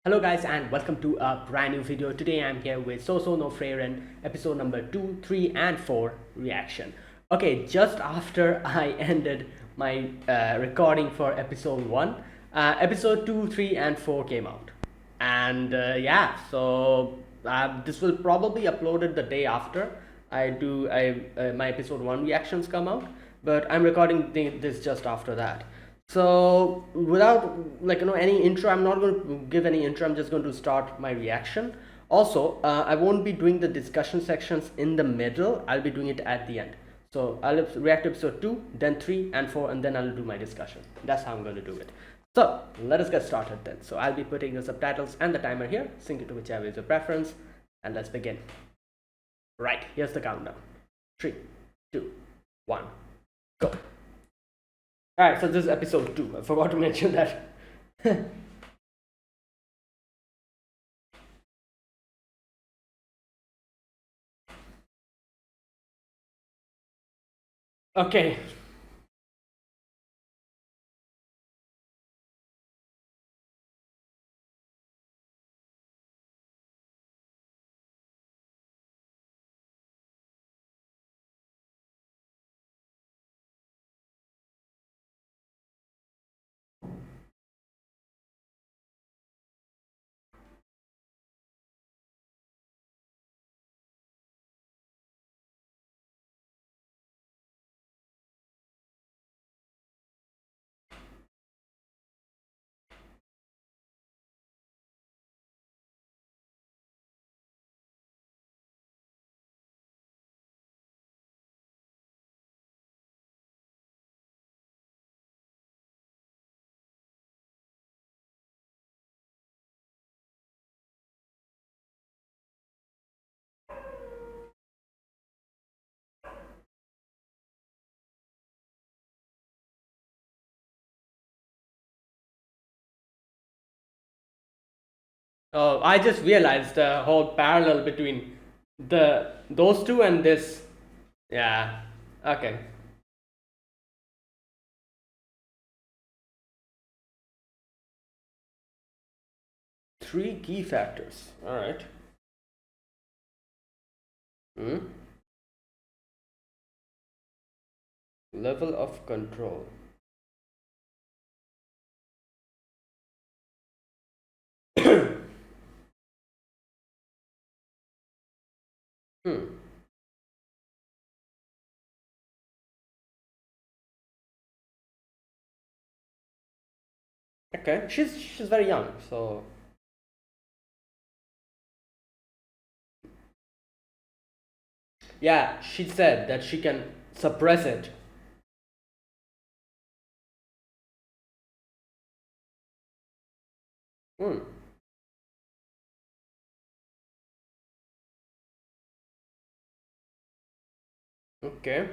Hello guys and welcome to a brand new video. Today I'm here with Sousou no Frieren episode number 2, 3 and 4 reaction. Okay, just after I ended my recording for episode 1, episode 2, 3 and 4 came out. And yeah, so this will probably uploaded the day after my episode 1 reactions come out, but I'm recording this just after that. So without any intro, I'm not going to give any intro. I'm just going to start my reaction. Also, I won't be doing the discussion sections in the middle. I'll be doing it at the end. So I'll react to episode 2, then 3 and 4, and then I'll do my discussion. That's how I'm going to do it. So let us get started then. So I'll be putting the subtitles and the timer here. Sync it to whichever is your preference, and let's begin. Right, here's the countdown. 3, 2, 1, go. Alright, so this is episode 2. I forgot to mention that. Okay. Oh, I just realized the whole parallel between those two and this. Yeah. Okay. Three key factors. All right. Hmm. Level of control. Hmm. Okay. She's very young, so yeah. She said that she can suppress it. Hmm. Okay.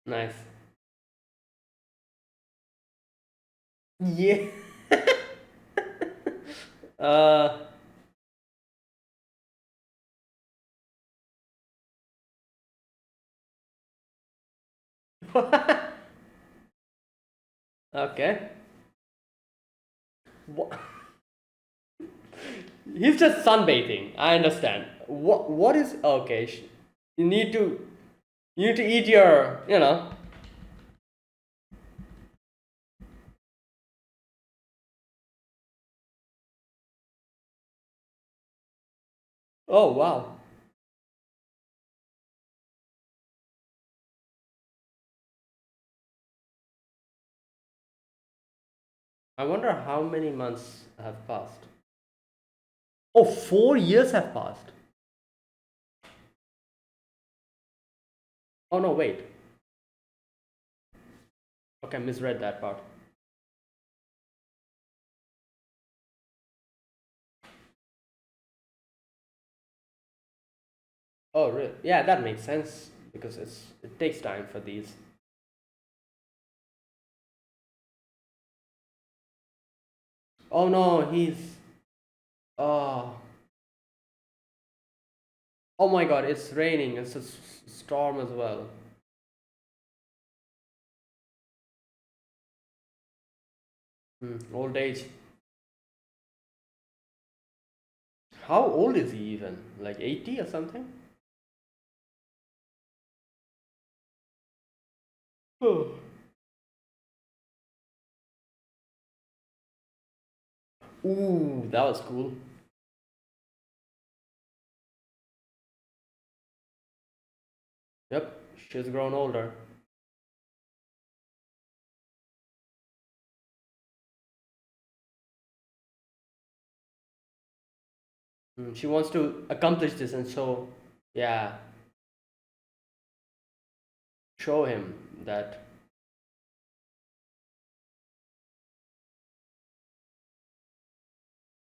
Nice. Yeah. uh. Okay. What? He's just sunbathing. I understand. What is okay? You need to eat your. Oh wow. I wonder how many months have passed. Oh, 4 years have passed. Oh no, wait. Okay, misread that part. Oh really? Yeah, that makes sense because it takes time for these. Oh no, he's. Oh. Oh my god, it's raining. It's a storm as well. Old age. How old is he even? Like 80 or something? Oh. Ooh, that was cool. Yep, she's grown older. She wants to accomplish this, and so, yeah, show him that.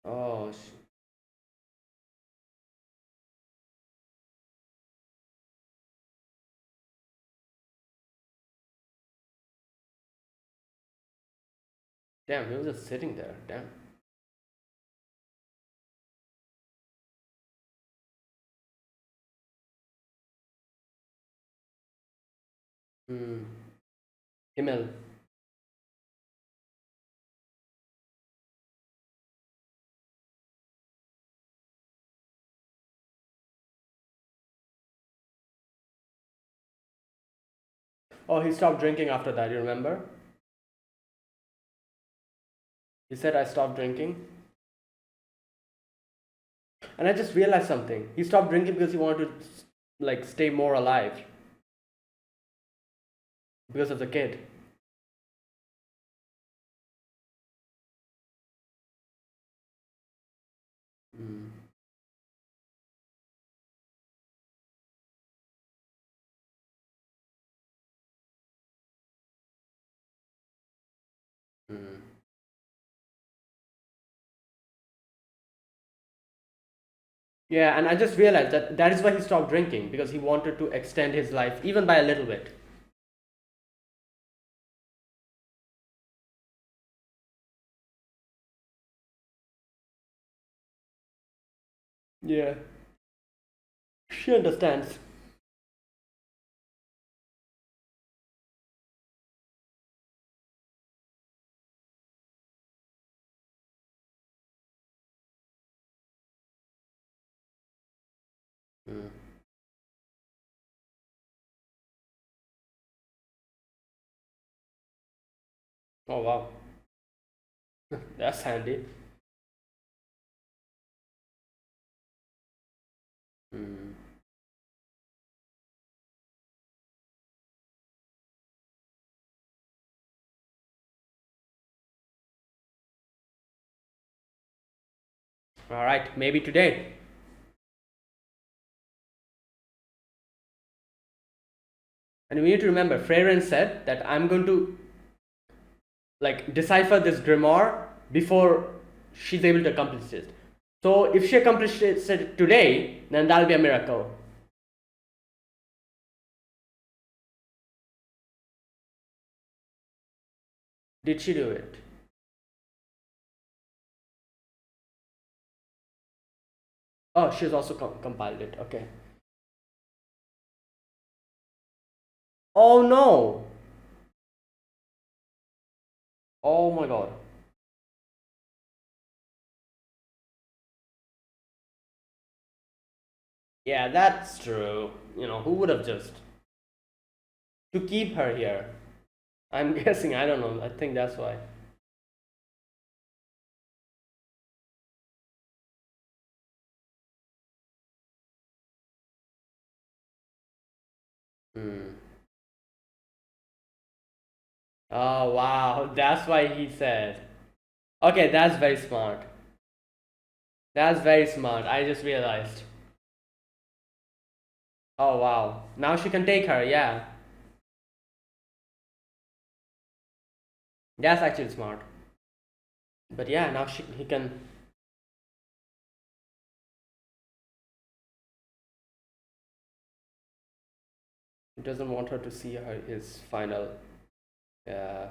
Oh, damn, he was just sitting there. Damn. Hmm. Himmel. Oh, he stopped drinking after that, you remember? He said, I stopped drinking. And I just realized something. He stopped drinking because he wanted to, like, stay more alive because of the kid. Mm. Mm. Yeah, and I just realized that that is why he stopped drinking because he wanted to extend his life even by a little bit. Yeah, she understands. Mm. Oh wow, that's handy. Mm. All right, maybe today. And we need to remember, Frieren said that I'm going to like decipher this grimoire before she's able to accomplish it. So if she accomplishes it today, then that'll be a miracle. Did she do it? Oh, she's also compiled it. Okay. Oh no! Oh my god. Yeah, that's true. You know, who would have just to keep her here? I'm guessing. I don't know. I think that's why. Hmm. Oh wow, that's why he said. Okay, that's very smart. That's very smart. I just realized. Oh wow. Now she can take her. Yeah, that's actually smart. But yeah, now he can. He doesn't want her to see his final. Yeah.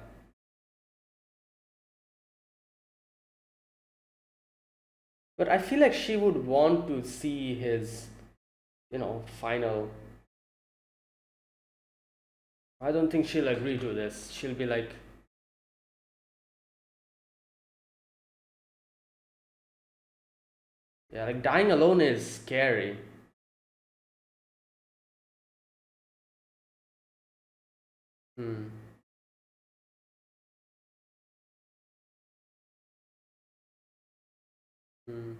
But I feel like she would want to see his, final. I don't think she'll agree to this. She'll be like, yeah, like dying alone is scary. Hmm. Hmm.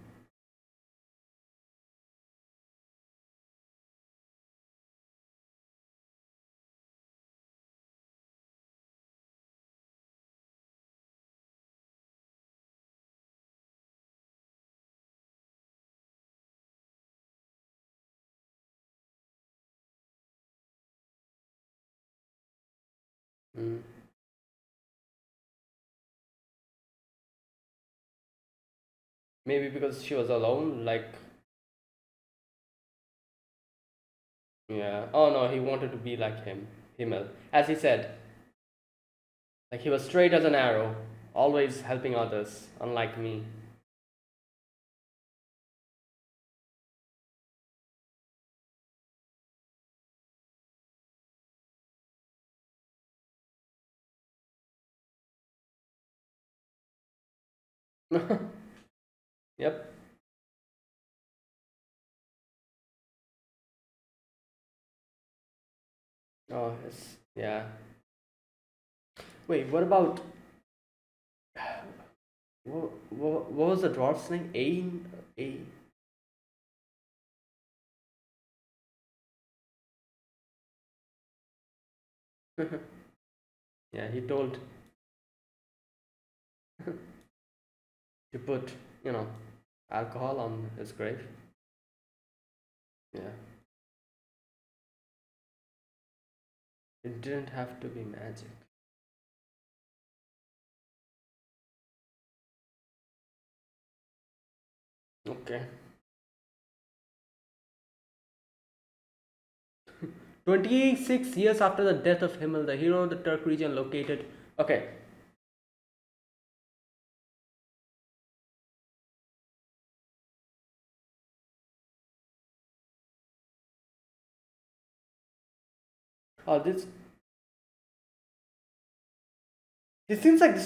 Hmm. Maybe because she was alone, like, yeah. Oh no, he wanted to be like him, Himmel. As he said, like he was straight as an arrow, always helping others, unlike me. Yep. Oh, it's, yeah. Wait, what about what was the dwarf's name? Ain? A? Yeah, he told to put, you know, alcohol on his grave. Yeah. It didn't have to be magic. Okay. 26 years after the death of Himmel, the hero of the Turk region located. Okay. This seems like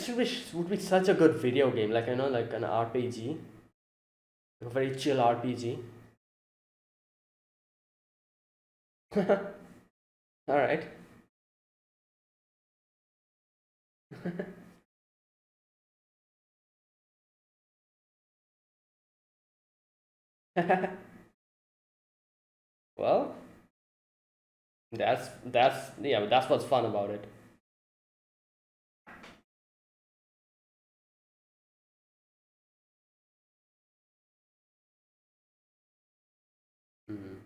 would be such a good video game, like like an RPG, a very chill RPG. All right. Well, that's what's fun about it. Mhm.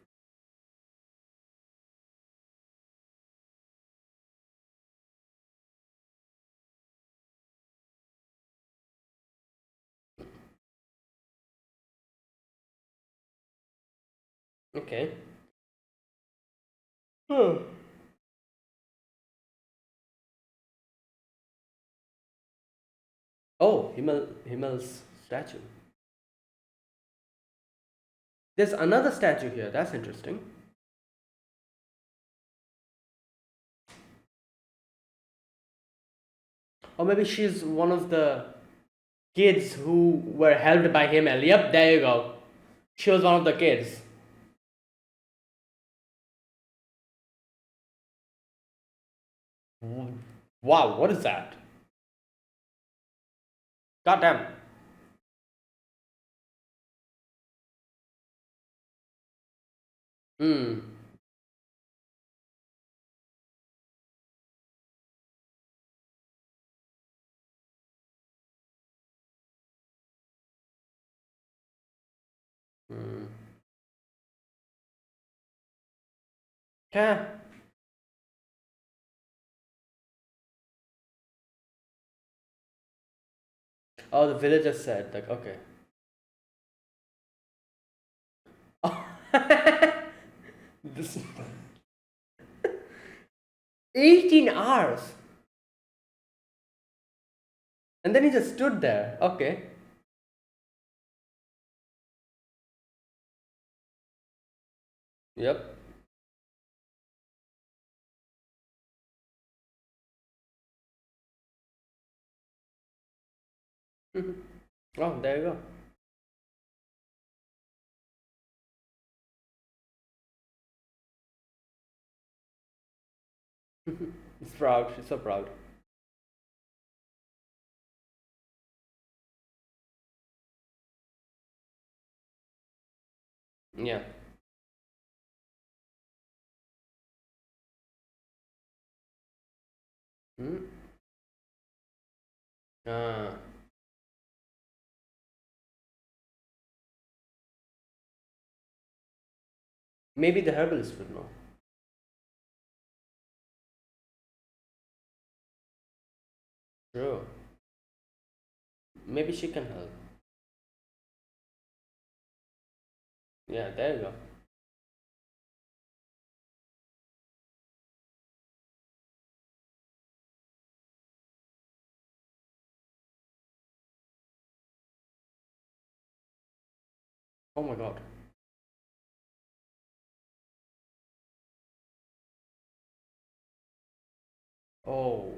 Okay. Hmm. Oh, Himmel's statue. There's another statue here. That's interesting. Or maybe she's one of the kids who were helped by Himmel. Yep, there you go. She was one of the kids. Wow, what is that? Goddamn. Hmm. Hmm. Yeah. Oh, the villagers said, like, okay. Oh. This 18 hours. And then he just stood there. Okay. Yep. Mhm. Oh, there you go. It's proud. She's so proud. Yeah. Mm. Uh, Maybe the herbalist would know. True. Maybe she can help. Yeah, there you go. Oh my god. Oh.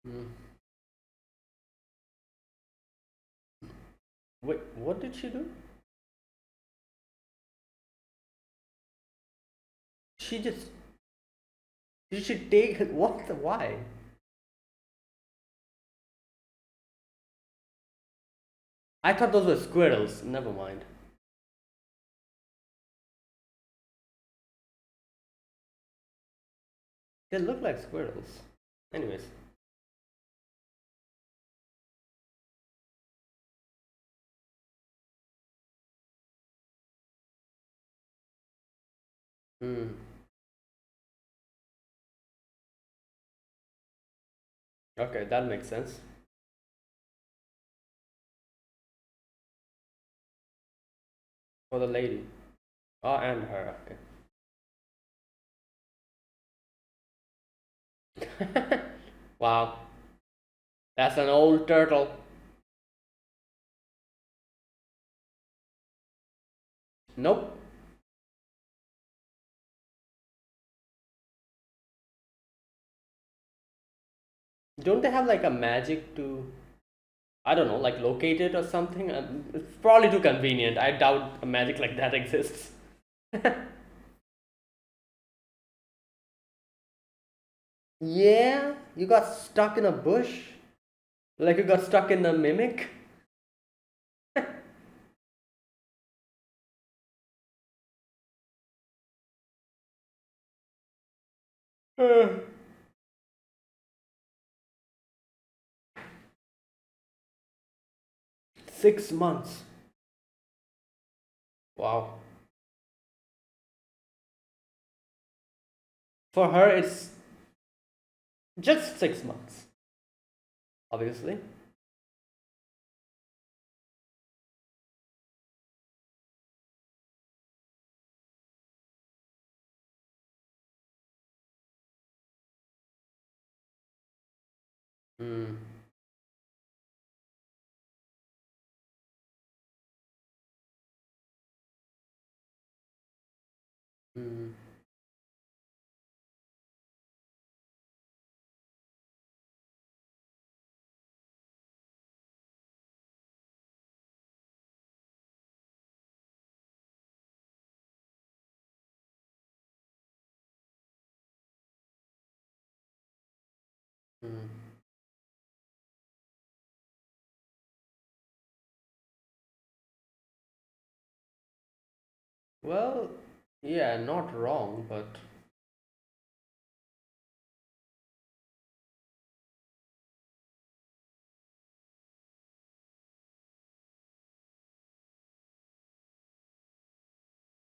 Mm. Wait, what did she do? She just. Did she take. What the. Why? I thought those were squirrels. Never mind. They look like squirrels. Anyways. Hmm. Okay, that makes sense. For the lady. Oh, and her. Okay. Wow. That's an old turtle. Nope. Don't they have like a magic to, I don't know, like locate it or something? It's probably too convenient. I doubt a magic like that exists. Yeah, you got stuck in a bush? Like you got stuck in a mimic? 6 months. Wow. For her, it's just 6 months, obviously. Hmm. Hmm. Hmm. Well, yeah, not wrong, but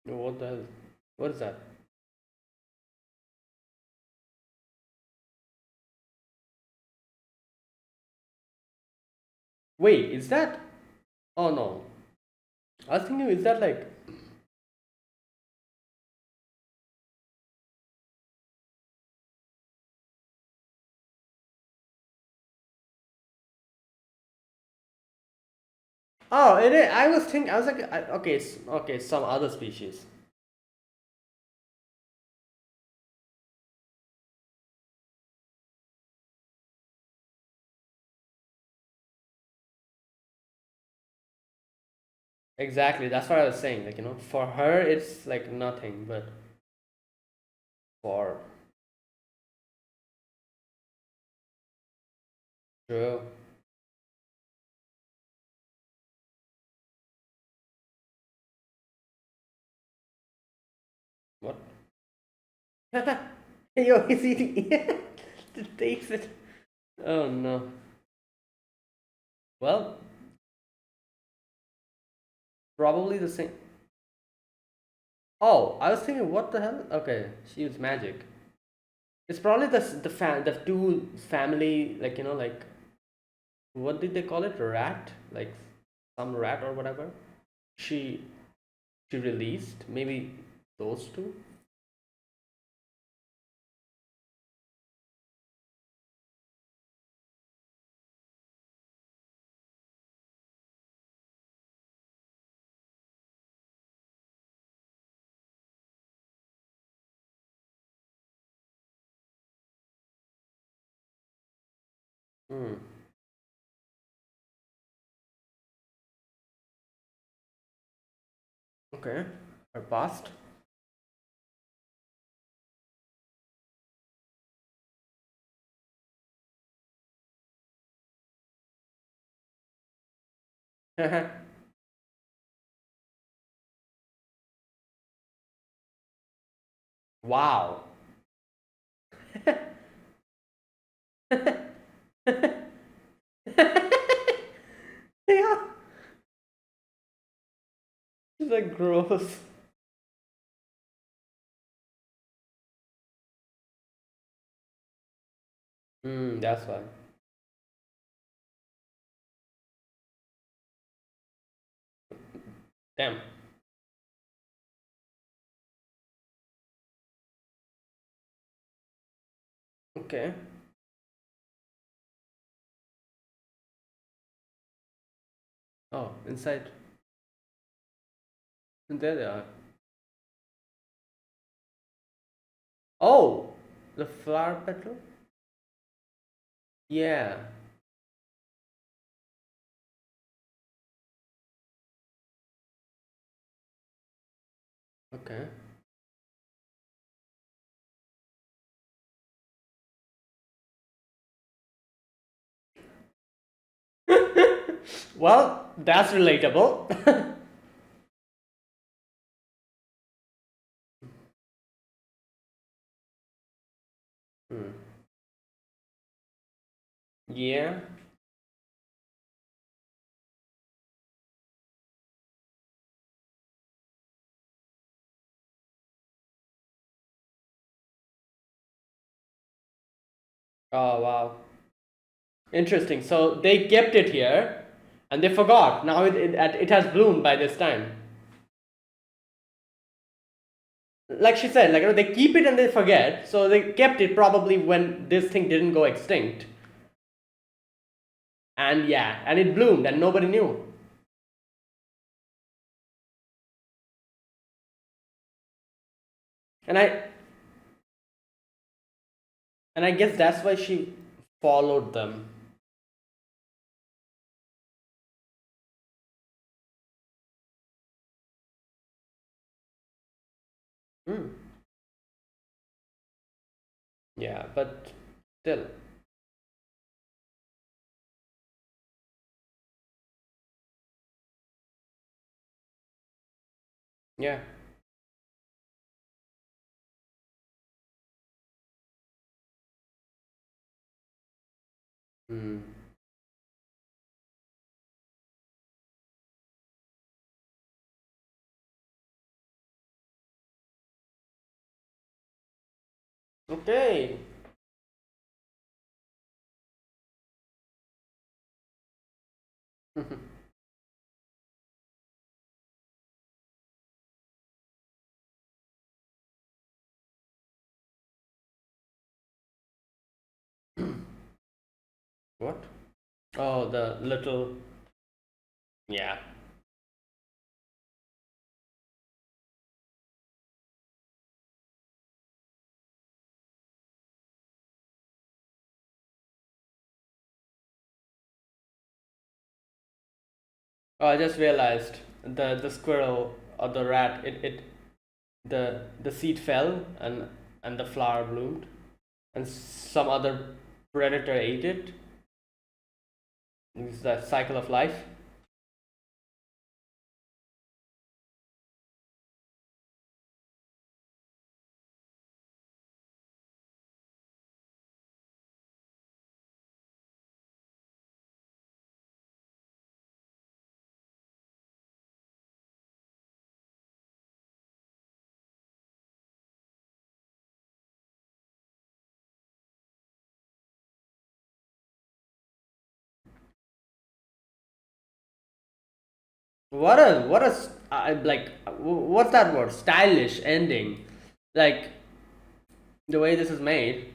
what the hell? What is that? Wait, is that? Oh no. I was thinking, is that like. Oh, it is. I was thinking. I was like, okay, okay, some other species. Exactly. That's what I was saying. Like, for her, it's like nothing, but for true. What? Yo, he's eating. It takes it. Oh no. Well, probably the same. Oh, I was thinking, what the hell? Okay, she used magic. It's probably the two family, like, like, what did they call it? Rat, like some rat or whatever. She she released maybe those two. Hmm. Okay. Her past. Wow. Yeah. She's like gross. Hmm. That's why. Damn. Okay. Oh, inside. There they are. Oh, the flower petal. Yeah. Okay. Well, that's relatable. Hmm. Yeah. Oh wow. Interesting. So they kept it here, and they forgot. Now it has bloomed by this time. Like she said, like they keep it and they forget. So they kept it probably when this thing didn't go extinct. And yeah, and it bloomed and nobody knew. And I guess that's why she followed them. Hmm. Yeah, but still, yeah. Hmm. Okay. What? Oh, the little. Yeah. Oh, I just realized the squirrel or the rat, the seed fell and the flower bloomed and some other predator ate it. It's the cycle of life. Like what's that word? Stylish ending. Like the way this is made.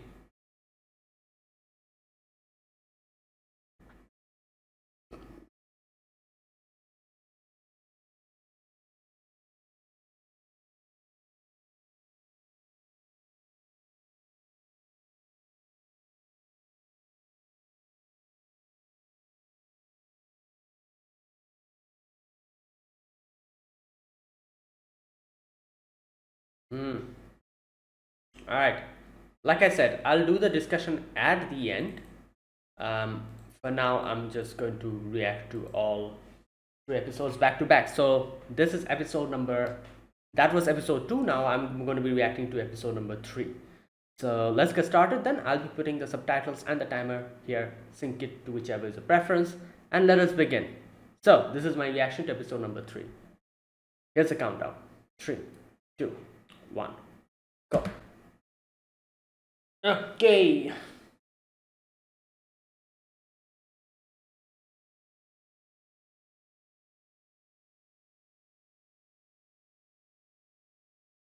Hmm. All right. Like I said, I'll do the discussion at the end. Um, for now, I'm just going to react to all three episodes back to back. So this is episode number. That was episode two. Now I'm going to be reacting to episode number three. So let's get started then. I'll be putting the subtitles and the timer here. Sync it to whichever is a preference, and let us begin. So this is my reaction to episode number three. Here's the countdown. Three, two, one, go. Okay.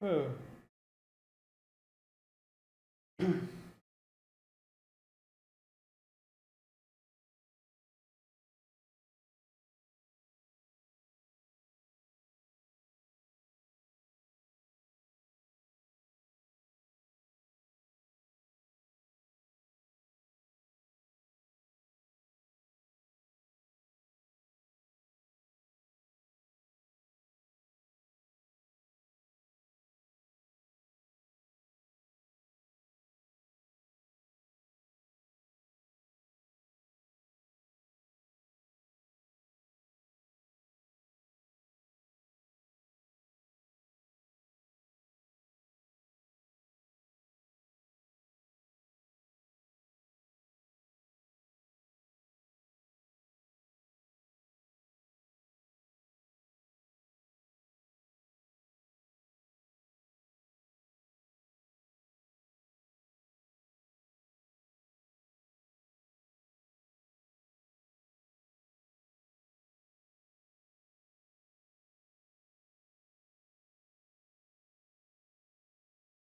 Hmm.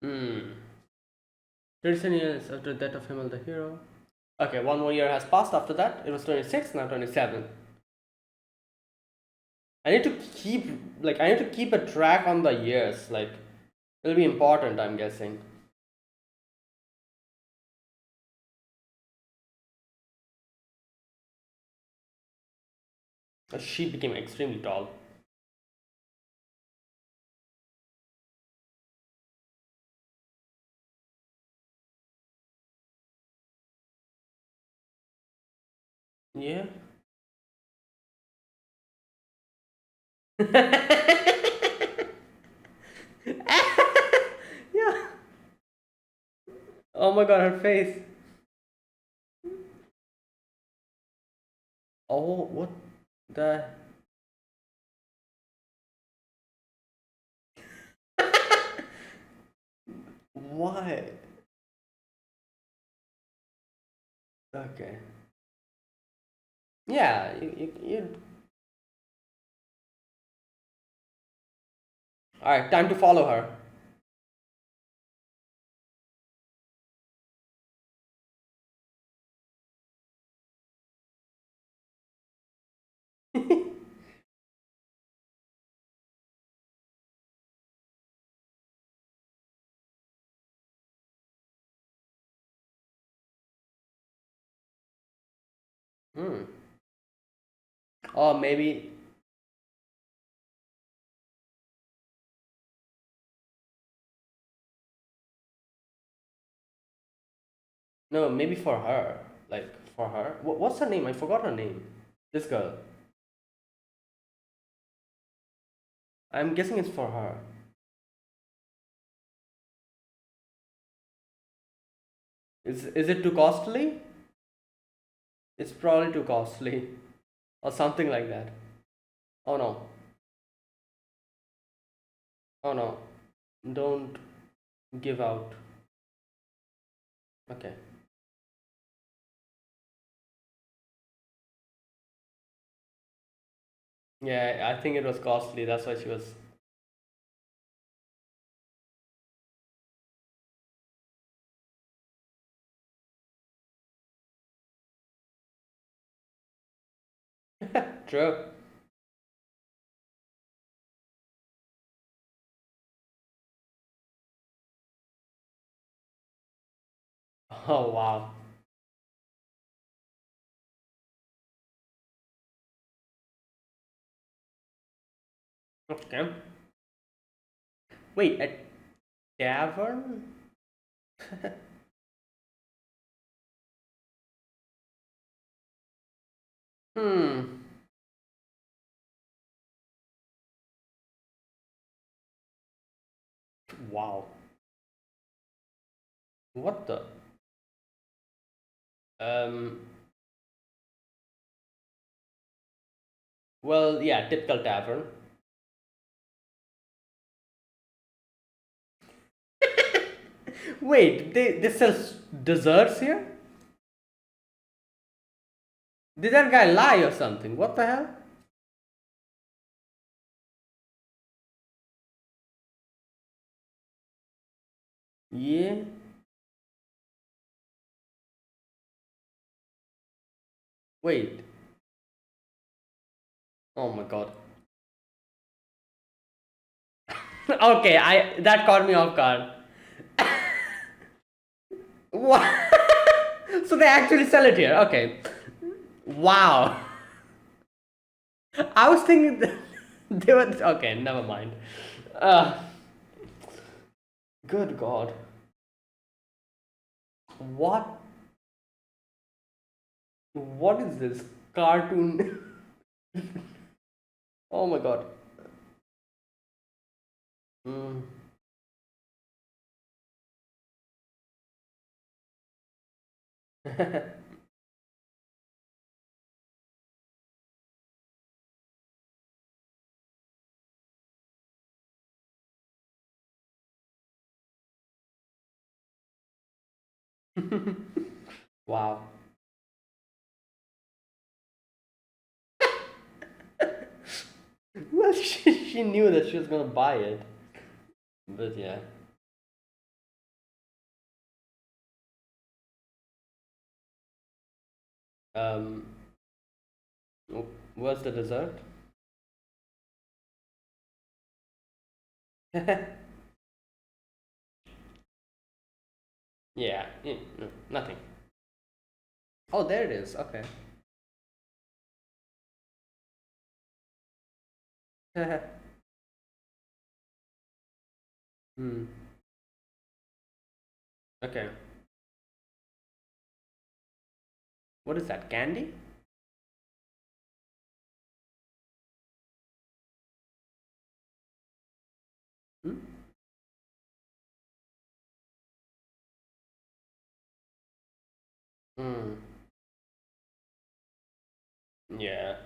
Hmm. 37 years after the death of Himal the hero. Okay, one more year has passed after that. It was 26, now 27. I need to keep I need to keep a track on the years. Like it'll be important, I'm guessing. She became extremely tall. Yeah. Yeah. Oh my god, her face. Oh, what the? Why? Okay. Yeah, you. All right, time to follow her. Hmm. Or maybe no, maybe for her. Like for her. What's her name? I forgot her name. This girl. I'm guessing it's for her. Is it too costly? It's probably too costly. Or something like that. Oh no. Oh no. Don't give out. Okay. Yeah, I think it was costly. That's why she was. True. Oh wow. Okay. Wait, a tavern? Hmm. Wow. What the? Um. Well, yeah, typical tavern. Wait, they sell desserts here? Did that guy lie or something? What the hell? Yeah. Wait. Oh my god. Okay, I that caught me off guard. What? So they actually sell it here. Okay. Wow. I was thinking they were okay. Never mind. Uh, good God. What? What is this cartoon? Oh my God. Mm. Wow. Well, she knew that she was gonna buy it, but yeah. Um, what's the dessert? Yeah, no, nothing. Oh, there it is. Okay. Hmm. Okay. What is that? Candy? Hmm? Hmm. Yeah.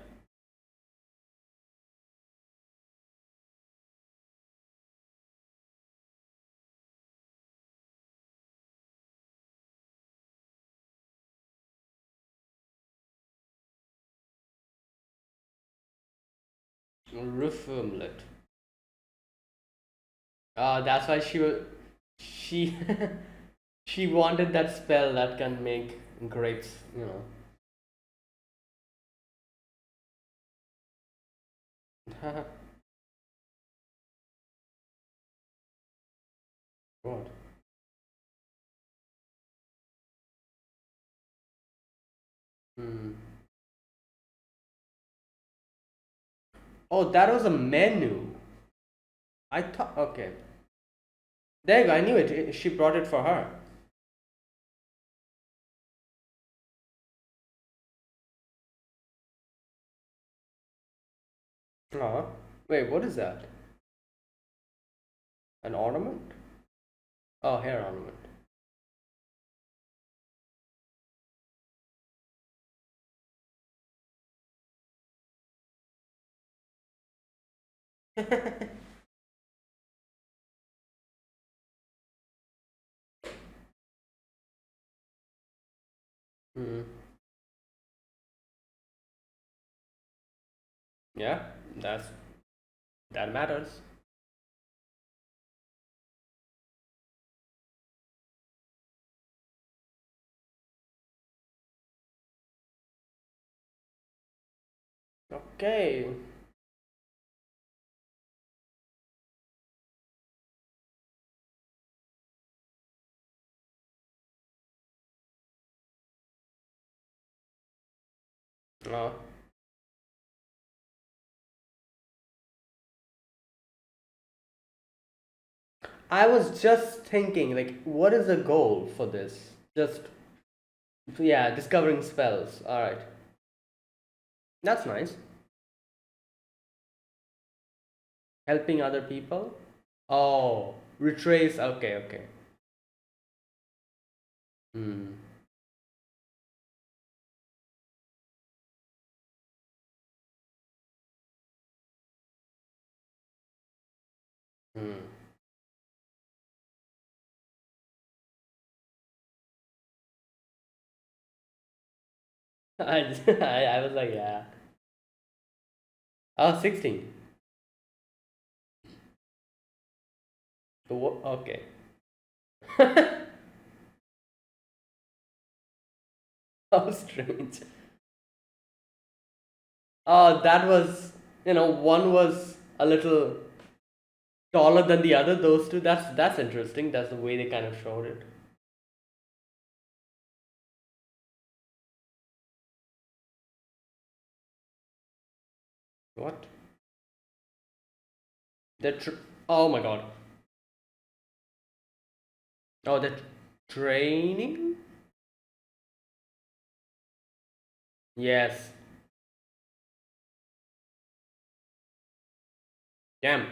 Roof omelette. That's why she she wanted that spell that can make grapes, you know. What? Hmm. Oh, that was a menu. I thought, okay. There you go, I knew it. She brought it for her. Oh, wait, what is that? An ornament? Oh, hair ornament. Hmm. Yeah, that's that matters. Okay. Oh, I was just thinking, like, what is the goal for this? Just, yeah, discovering spells. All right, that's nice. Helping other people. Oh, retrace. Okay, okay. Hmm. Hmm. I was like, yeah. Oh, 16. Okay. How strange. Oh, that was, one was a little taller than the other. Those two. That's interesting. That's the way they kind of showed it. What? That. Oh my god. Oh, that training. Yes. Damn.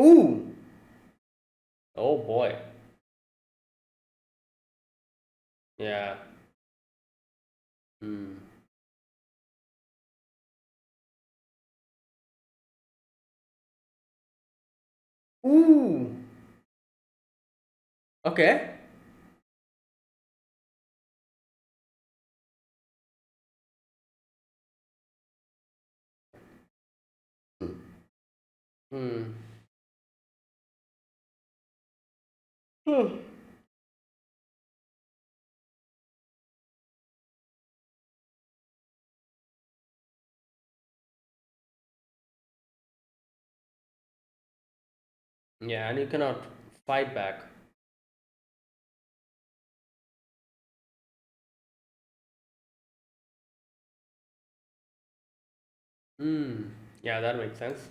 Ooh. Oh boy. Yeah. Hmm. Ooh. Okay. Hmm. Hmm. Yeah, and you cannot fight back. Hmm. Yeah, that makes sense.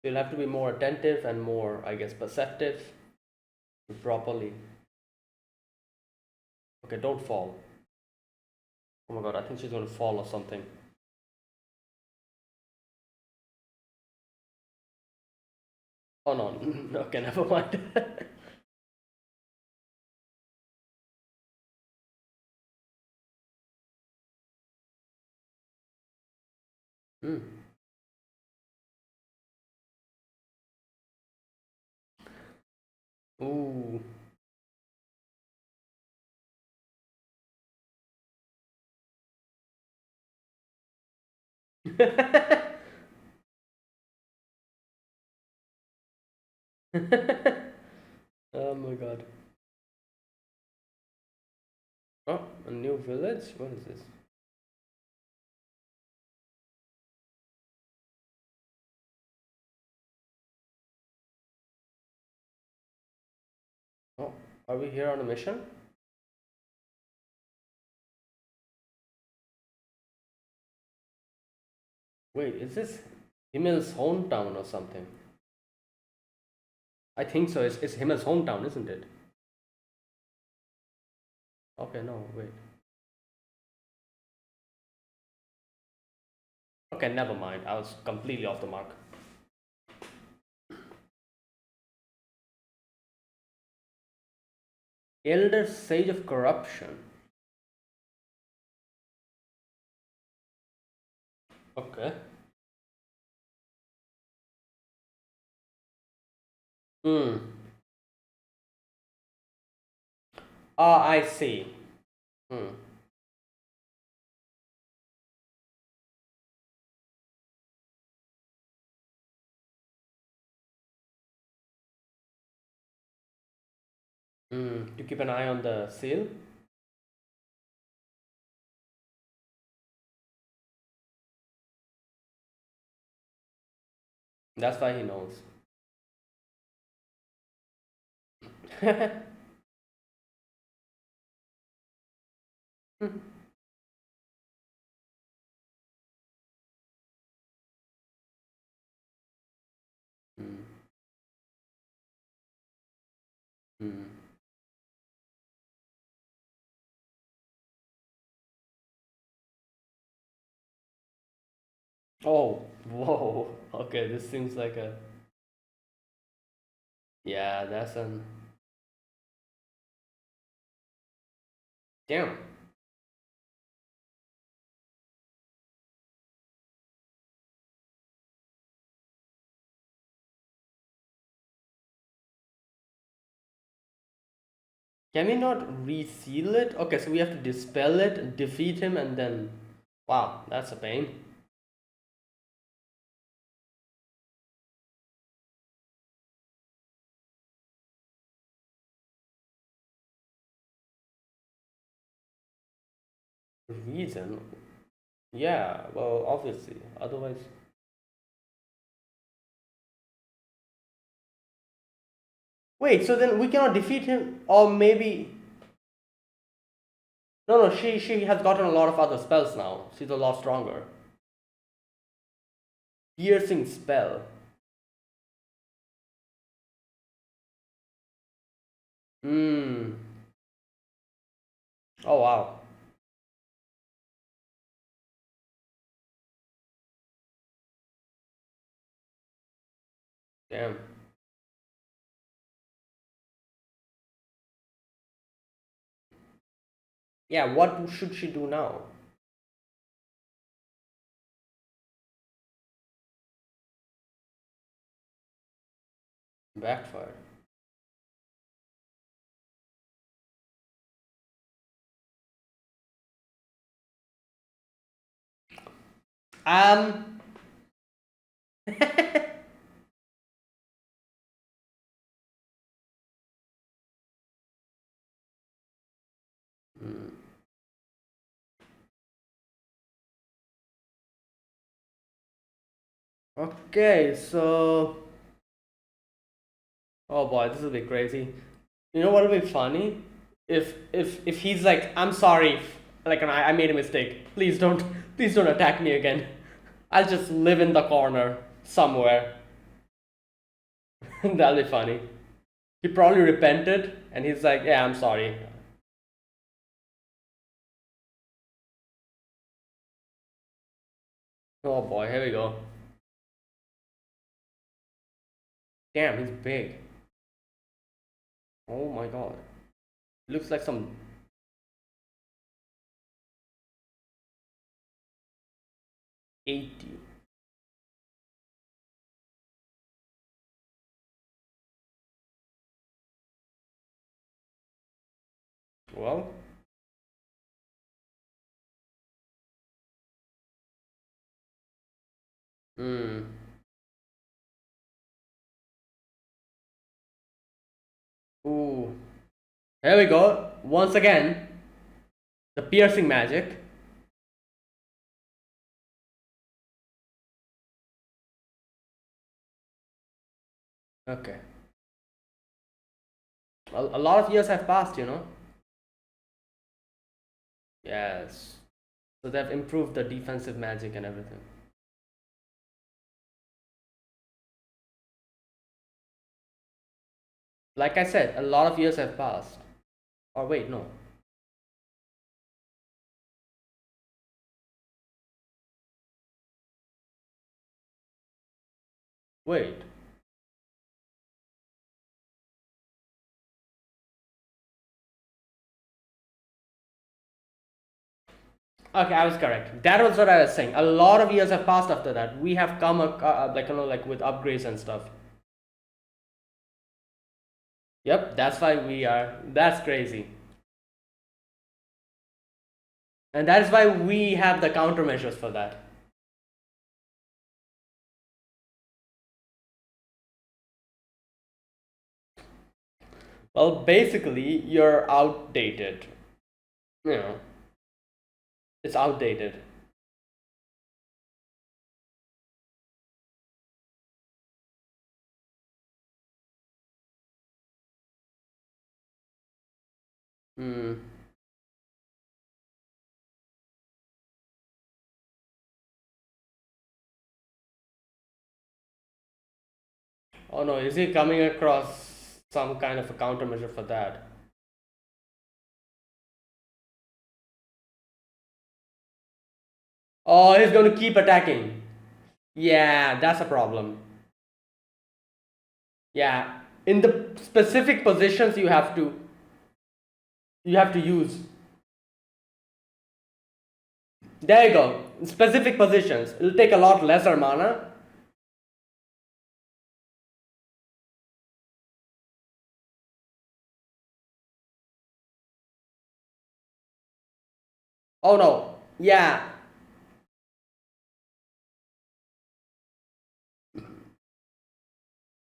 You'll have to be more attentive and more, I guess, perceptive properly. Okay, don't fall. Oh my god, I think she's gonna fall or something. Oh no, okay, never mind. Hmm. Ooh. Oh my god. Oh, a new village? What is this? Oh, are we here on a mission? Wait, is this Himmel's hometown or something? I think so. It's Himmel's hometown, isn't it? Okay, no, wait. Okay, never mind. I was completely off the mark. Elder Sage of Corruption. Okay. Hmm. Ah, I see. Hmm. Hmm. To keep an eye on the seal. That's why he knows. Hmm. Hmm. Oh, whoa. Okay, this seems like a. Yeah, that's an. Damn. Can we not reseal it? Okay, so we have to dispel it, defeat him, and then. Wow, that's a pain. Reason? Yeah, well, obviously. Otherwise. Wait, so then we cannot defeat him? Or maybe. No, no, she has gotten a lot of other spells now. She's a lot stronger. Piercing spell. Hmm. Oh, wow. Damn. Yeah, what should she do now? Backfire. Um. Hmm. Okay, so. Oh boy, this will be crazy. You know what would be funny? If he's like, I'm sorry, like I made a mistake. Please don't attack me again. I'll just live in the corner somewhere. That'll be funny. He probably repented and he's like, yeah, I'm sorry. Oh boy, here we go. Damn, he's big. Oh my god. Looks like some 80. Well, hmm. Ooh. Here we go. Once again, the piercing magic. Okay. A lot of years have passed, you know? Yes. So they've improved the defensive magic and everything. Like I said, a lot of years have passed. Or wait, no. Wait. Okay, I was correct. That was what I was saying. A lot of years have passed after that. We have come like like with upgrades and stuff. Yep, that's why we are. That's crazy. And that is why we have the countermeasures for that. Well, basically, you're outdated. You know, it's outdated. Hmm. Oh no, is he coming across some kind of a countermeasure for that? Oh, he's going to keep attacking. Yeah, that's a problem. Yeah, in the specific positions you have to use. There you go. Specific positions. It'll take a lot lesser mana. Oh no. Yeah.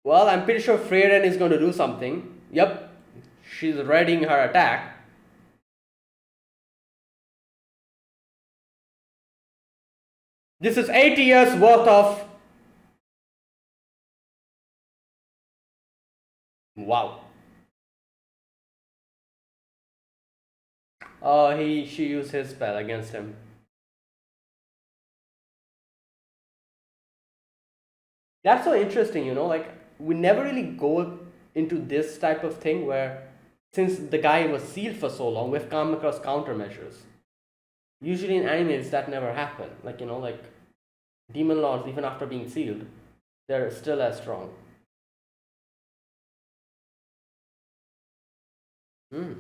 Well, I'm pretty sure Frieren is going to do something. Yep. She's readying her attack. This is 80 years worth of. Wow. Oh, she used his spell against him. That's so interesting, like we never really go into this type of thing where since the guy was sealed for so long, we've come across countermeasures. Usually in animes that never happen. Like, like demon lords, even after being sealed, they're still as strong. Hmm.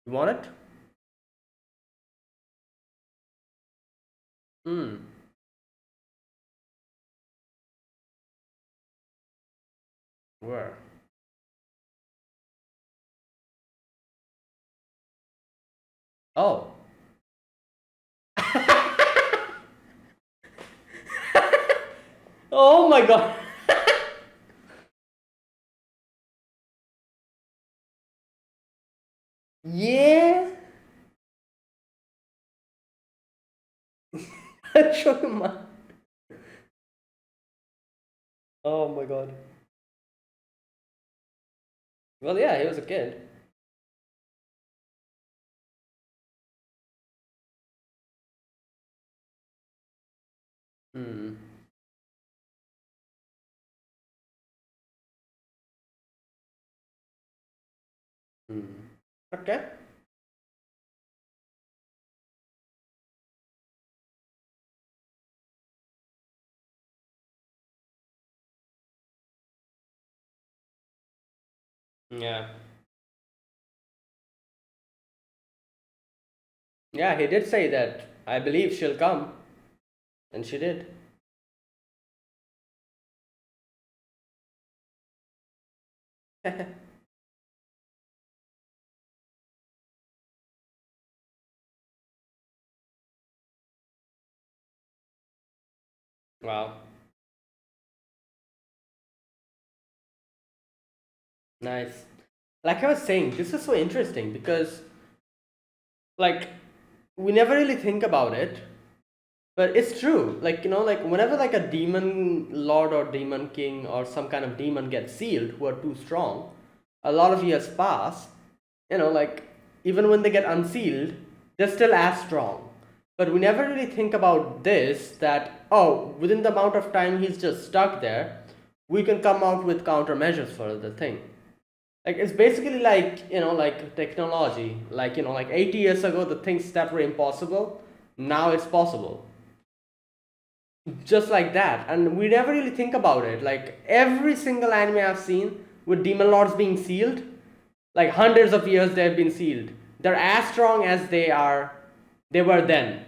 You want it? Hmm. Where? Oh. Oh my god. Yeah. Show him Oh my god. Well, yeah, he was a kid. Hmm. Hmm. Okay. Yeah. Yeah, he did say that. I believe she'll come. And she did. Wow. Nice. Like I was saying, this is so interesting because, like, we never really think about it, but it's true. Like, like whenever like a demon lord or demon king or some kind of demon gets sealed who are too strong, a lot of years pass, like even when they get unsealed, they're still as strong. But we never really think about this that, oh, within the amount of time he's just stuck there, we can come out with countermeasures for the thing. Like it's basically like, like technology. Like, like 80 years ago, the things that were impossible, now it's possible. Just like that. And we never really think about it. Like every single anime I've seen with demon lords being sealed, like hundreds of years they've been sealed. They're as strong as they were then.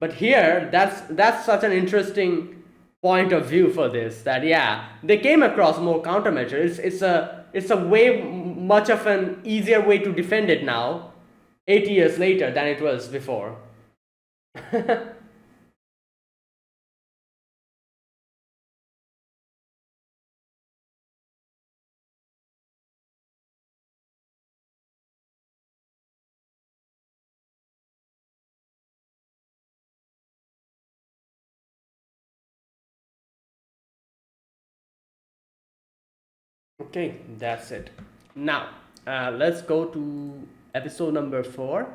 But here, that's such an interesting point of view for this, that yeah, they came across more countermeasures. It's a way much of an easier way to defend it now, 80 years later, than it was before. 'Okay, that's it. Now, let's go to episode number 4.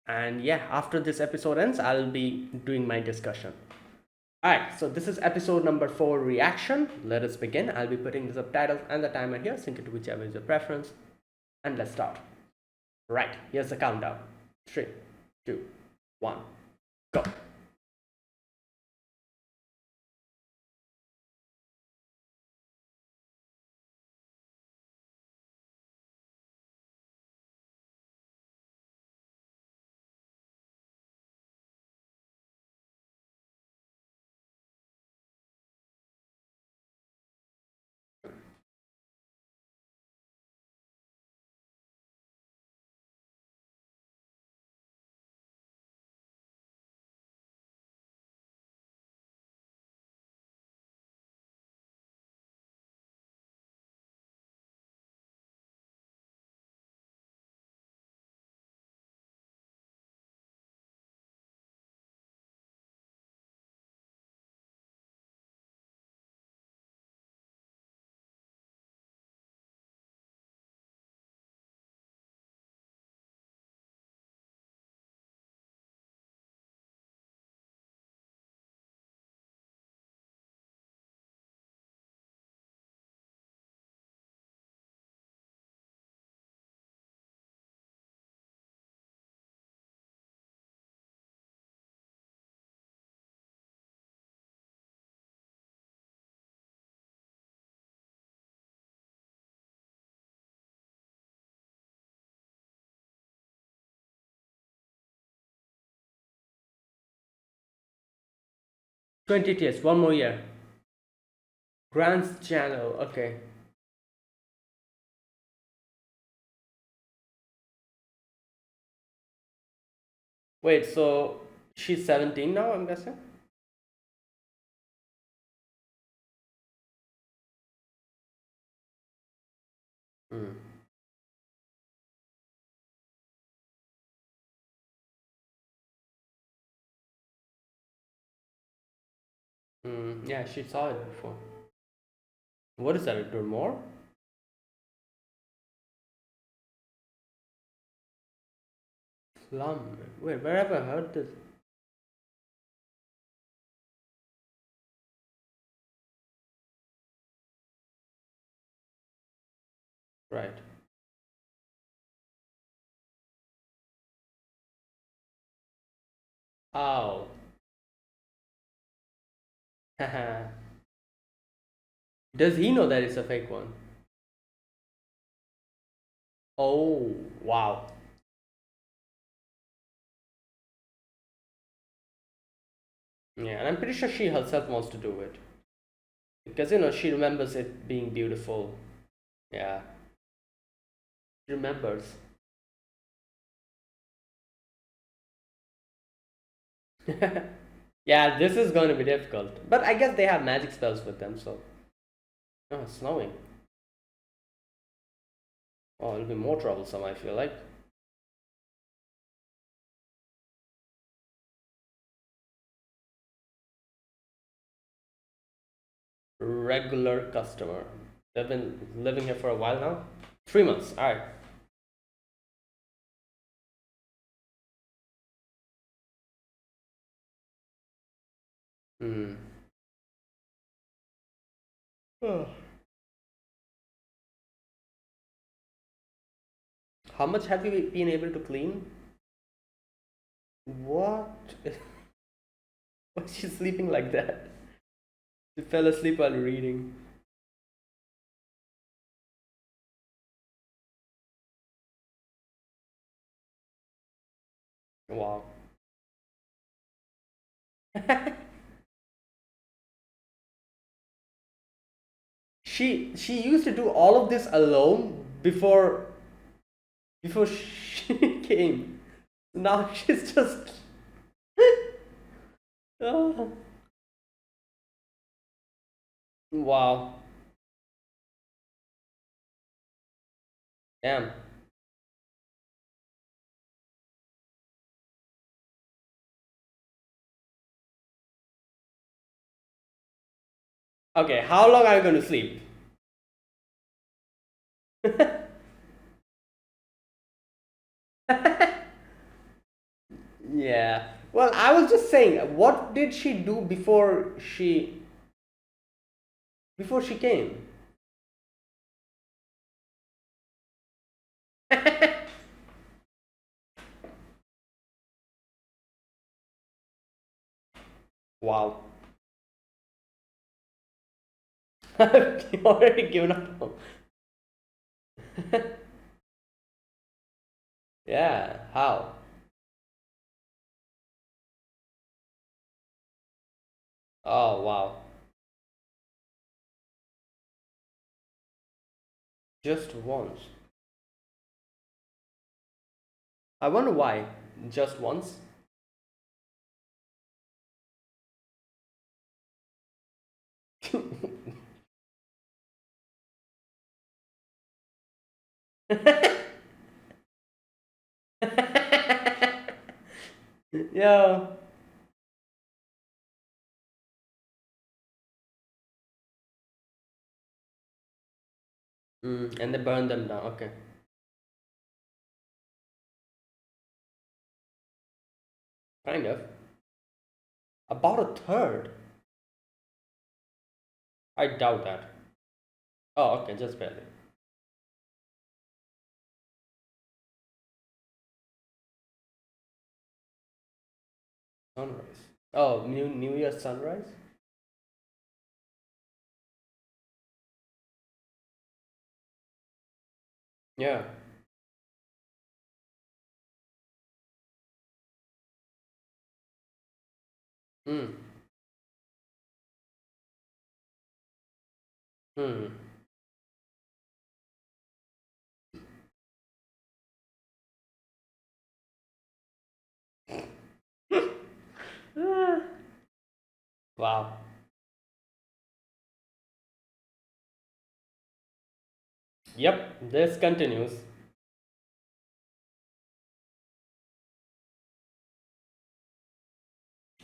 And yeah, after this episode ends, I'll be doing my discussion. Alright, so this is episode number 4 reaction. Let us begin. I'll be putting the subtitles and the timer here, sync it to whichever is your preference. And let's start. Right, here's the countdown. 3, 2, 1, go. 20 tears, one more year. Grant's channel, okay. Wait, so she's 17 now, I'm guessing? Mm. Yeah, she saw it before. What is that, a more? Slum. Wait, where have I heard this? Right. Oh. Does he know that it's a fake one? Oh, wow. Yeah, and I'm pretty sure she herself wants to do it. Because, she remembers it being beautiful. Yeah, she remembers. Yeah, this is going to be difficult. But I guess they have magic spells with them, so. Oh, it's snowing. Oh, it'll be more troublesome, I feel like. Regular customer. They've been living here for a while now. 3 months. All right. Hmm. Oh. How much have you been able to clean? What? Why is she sleeping like that? She fell asleep while reading. Wow. She used to do all of this alone before she came. Now she's just oh, wow. Damn. Okay, how long are you going to sleep? Yeah. Well, I was just saying, what did she do before she came? Wow. I've already given up hope. Yeah, how? Oh, wow. Just once. I wonder why. Just once? Yeah. And they burn them down. Okay. Kind of. About a third. I doubt that. Oh, okay, just barely. Sunrise. Oh, New Year sunrise? Yeah. Hmm. Hmm. Wow. Yep, this continues.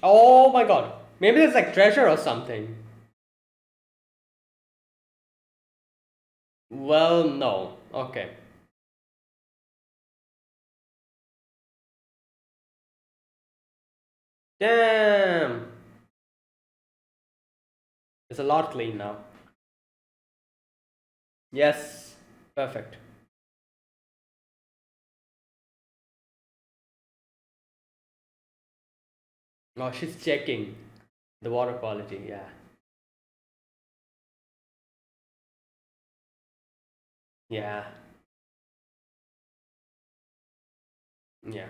Oh my god. Maybe there's like treasure or something. Well, no. Okay. Damn. It's a lot clean now. Yes. Perfect. Oh, she's checking the water quality. Yeah. Yeah. Yeah.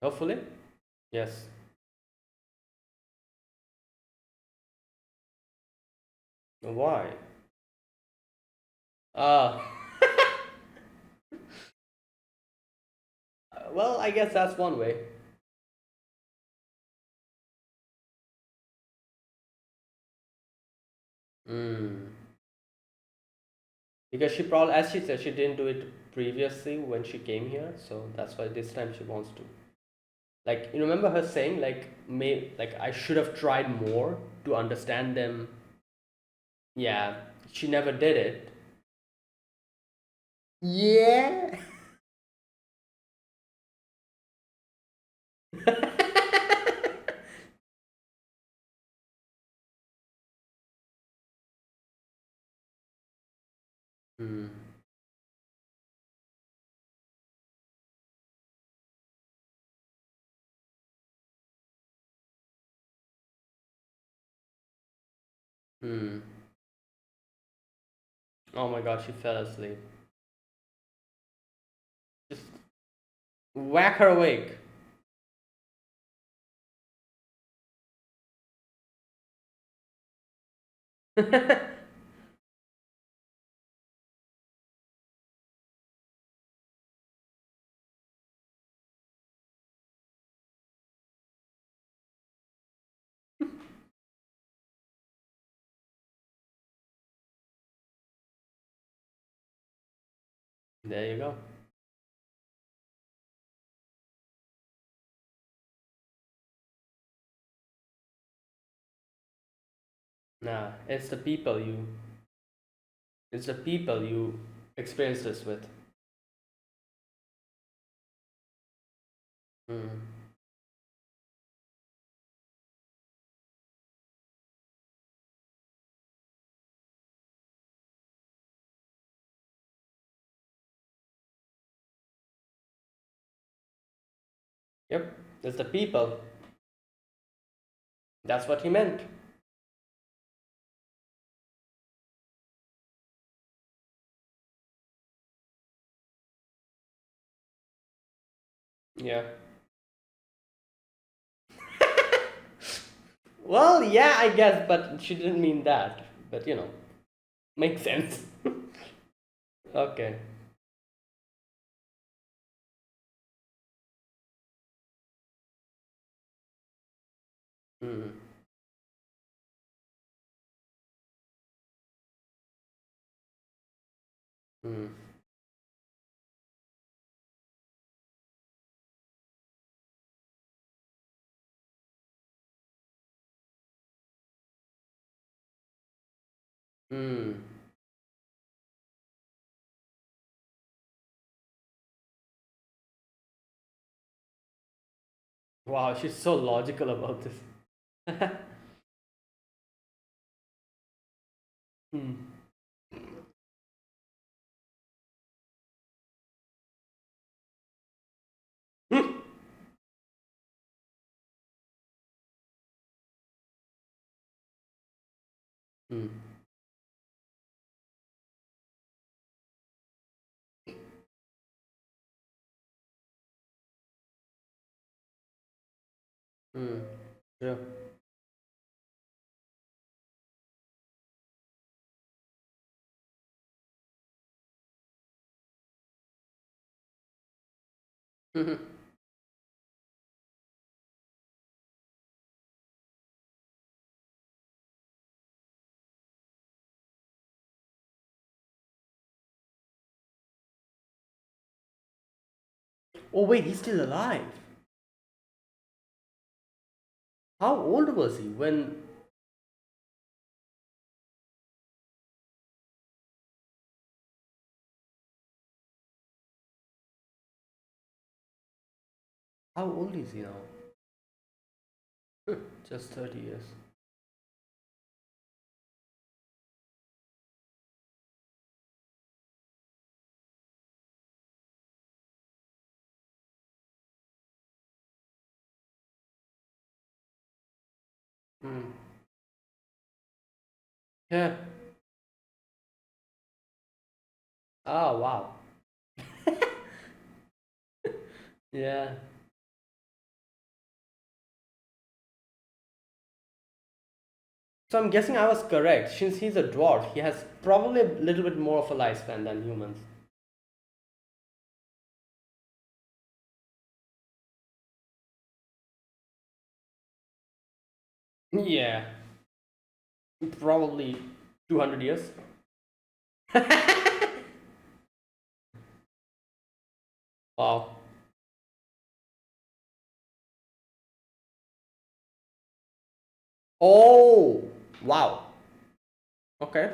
Hopefully. Yes. Why? Uh, well, I guess that's one way. Mm. Because she probably, as she said, she didn't do it previously when she came here, so that's why this time she wants to. Like, you remember her saying, like, like I should have tried more to understand them. Yeah, she never did it. Yeah. Hmm. Hmm. Oh my god, she fell asleep. Just whack her awake. There you go. Nah, it's the people you experience this with. Hmm. Yep, it's the people. That's what he meant. Yeah. Well, yeah, I guess, but she didn't mean that. But makes sense. Okay. Hmm. Hmm. Hmm. Wow, she's so logical about this. Hmm. Hmm. Hmm. Yeah. Oh wait, he's still alive. How old was he when? How old is he now? Just 30 years. Hmm. Yeah. Oh wow. Yeah. So I'm guessing I was correct. Since he's a dwarf, he has probably a little bit more of a lifespan than humans. Yeah. Probably 200 years. Wow. Oh, wow. Okay.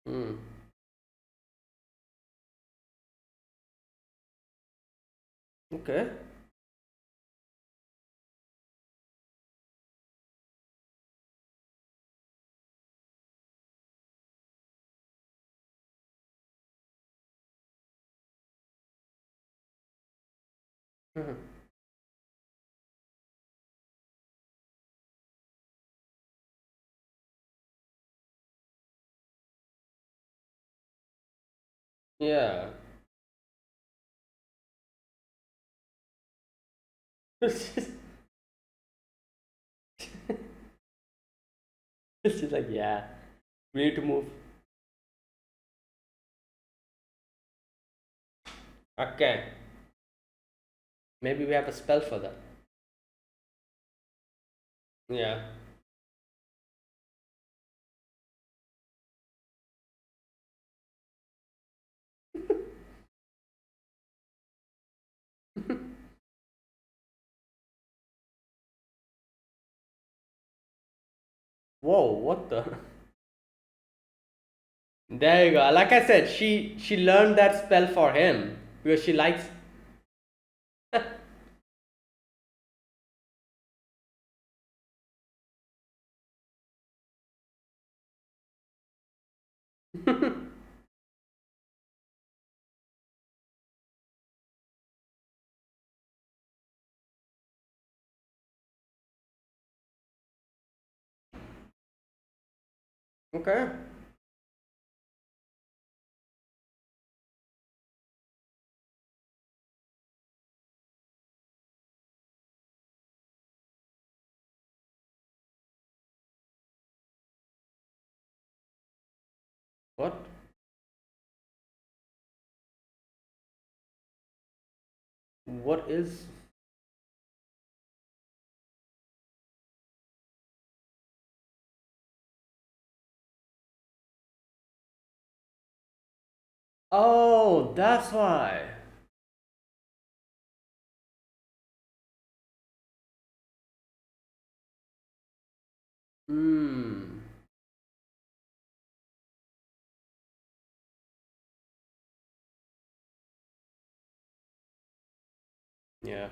Hmm. Okay. Mhm. Yeah. She's like, yeah, we need to move. Okay. Maybe we have a spell for that. Yeah. Whoa, what the? There you go. Like I said, she learned that spell for him because she likes. Okay. What? What is? Oh, that's why. Hmm. Yeah.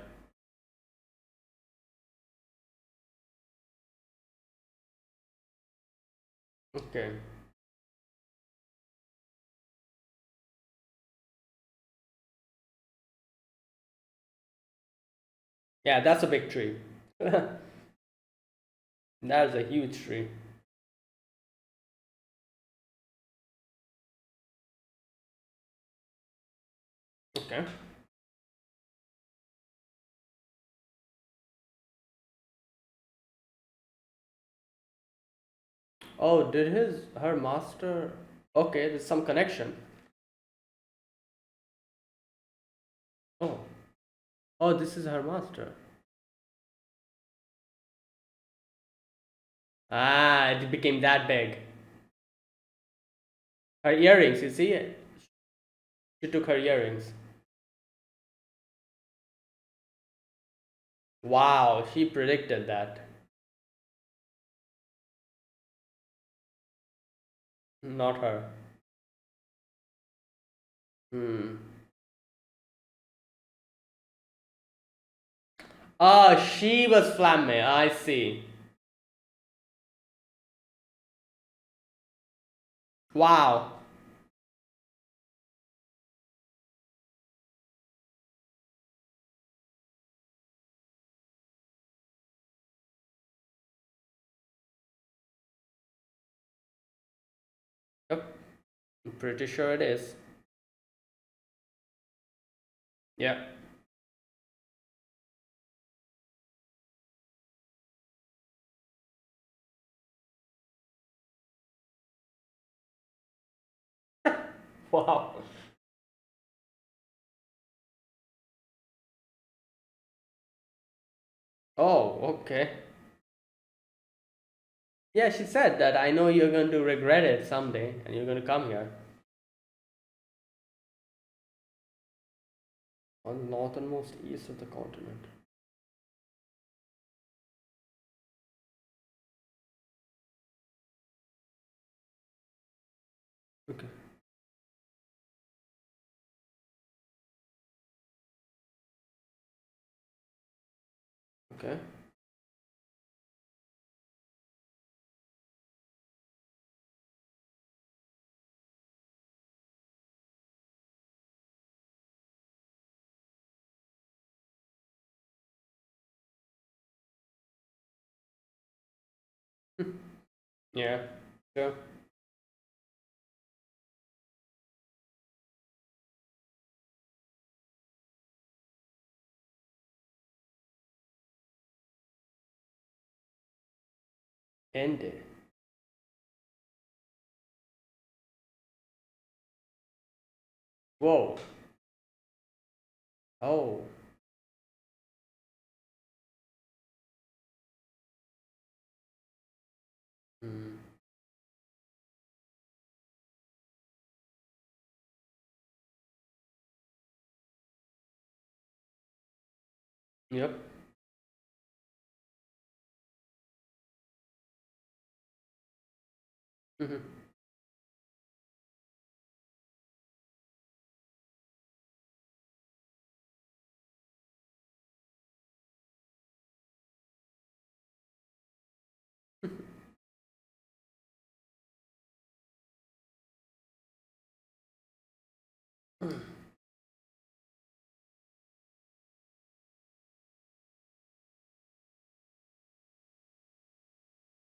Okay. Yeah, that's a big tree. That is a huge tree. Okay. Oh, did his her master? Okay, there's some connection. Oh. Oh, this is her master. Ah, it became that big. Her earrings, you see it? She took her earrings. Wow, she predicted that. Not her. Hmm. Ah, she was Flamme. I see. Wow. Yep. I'm pretty sure it is. Yeah. Wow. Oh, okay. Yeah, she said that I know you're going to regret it someday and you're going to come here. On the northernmost east of the continent. Okay. Okay. Yeah, sure. Ended. Whoa. Oh. Mm. Yep. Mhm.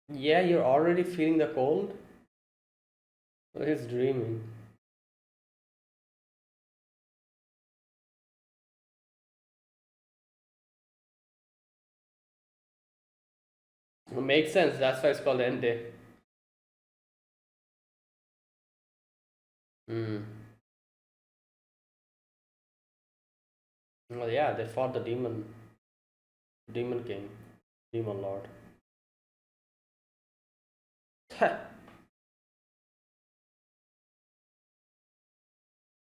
Yeah, you're already feeling the cold? Oh, he's dreaming. It makes sense. That's why it's called Ende. Mm. Well, yeah, they fought the demon king, demon lord.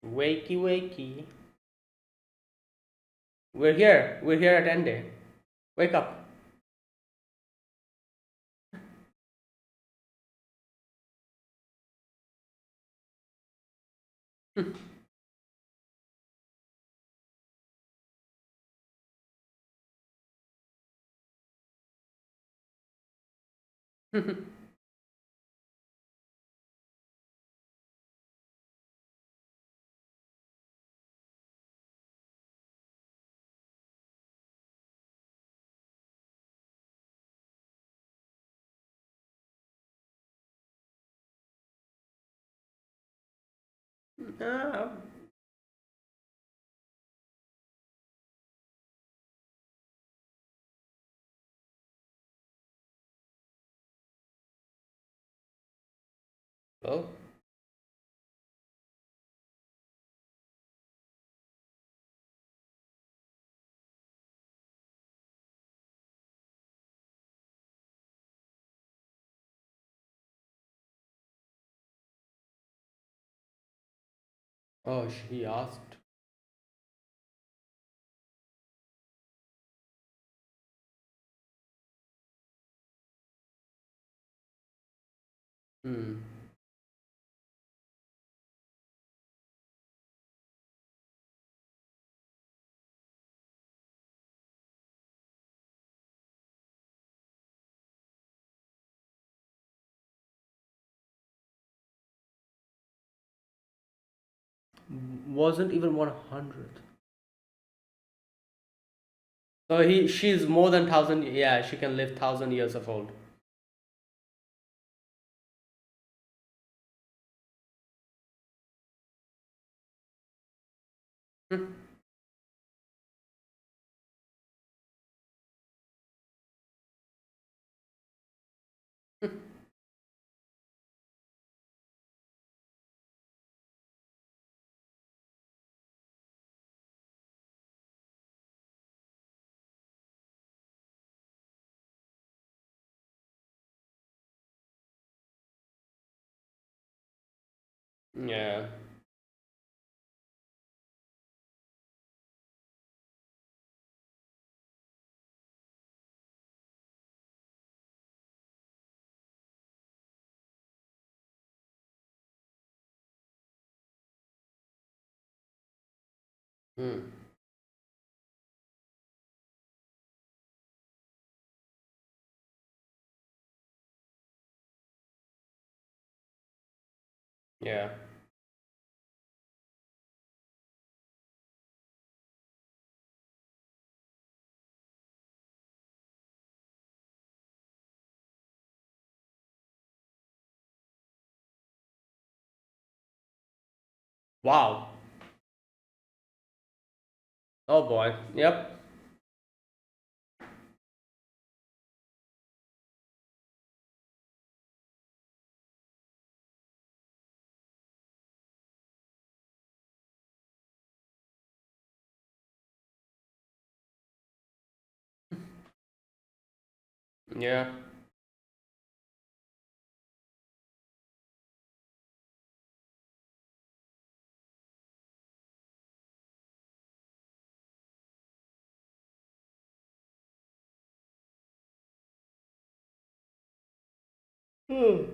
Wakey, wakey. We're here. We're here at Ende. Wake up. Ah, well. Oh, he asked. Hmm. Wasn't even 100. So she's more than 1,000. Yeah, she can live 1,000 years of old. Yeah. Hmm. Yeah. Wow. Oh boy. Yep. Yeah. Hmm.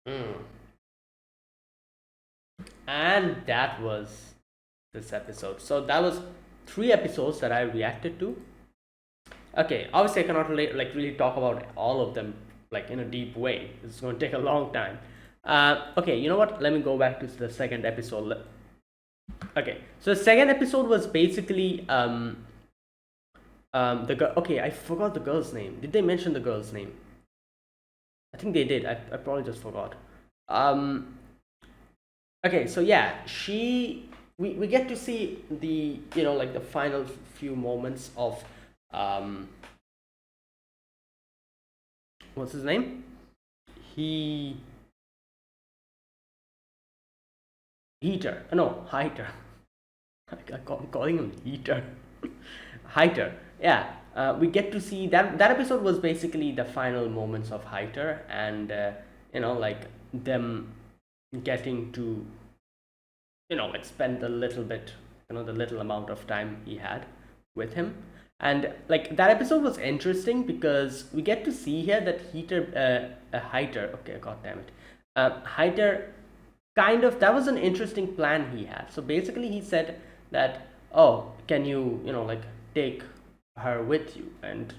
Mm. And that was this episode. So that was three episodes that I reacted to. Okay, obviously I cannot really talk about all of them like in a deep way. It's going to take a long time. Okay, you know what? Let me go back to the second episode. Okay, so the second episode was basically the girl. Okay, I forgot the girl's name. Did they mention the girl's name? I think they did. I probably just forgot. Um, okay, so yeah, we get to see the like the final few moments of um what's his name? He Heater. No, Heiter. I'm calling him Heater. Heiter. Yeah. We get to see that episode was basically the final moments of Heiter, and like them getting to like spend a little bit, the little amount of time he had with him. And like that episode was interesting because we get to see here that Heiter, okay, god damn it, Heiter kind of, that was an interesting plan he had. So basically he said that, oh, can you like take her with you? And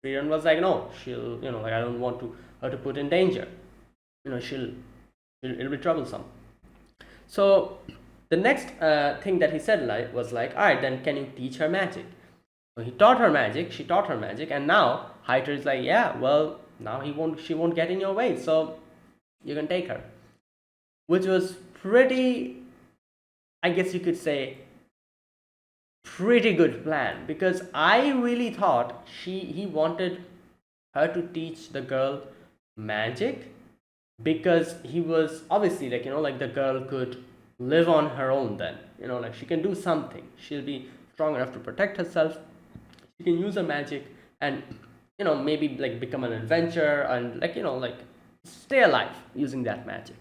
Frieren was like, no, she'll like, I don't want to her to put in danger, she'll it'll be troublesome. So the next thing that he said was like, all right, then can you teach her magic? So he taught her magic, she taught her magic, and now Heiter is like, yeah, well, now she won't get in your way, so you can take her. Which was pretty, I guess you could say, pretty good plan, because I really thought he wanted her to teach the girl magic, because he was obviously like, like the girl could live on her own then, like she can do something, she'll be strong enough to protect herself, she can use her magic, and maybe like become an adventurer, and like like stay alive using that magic.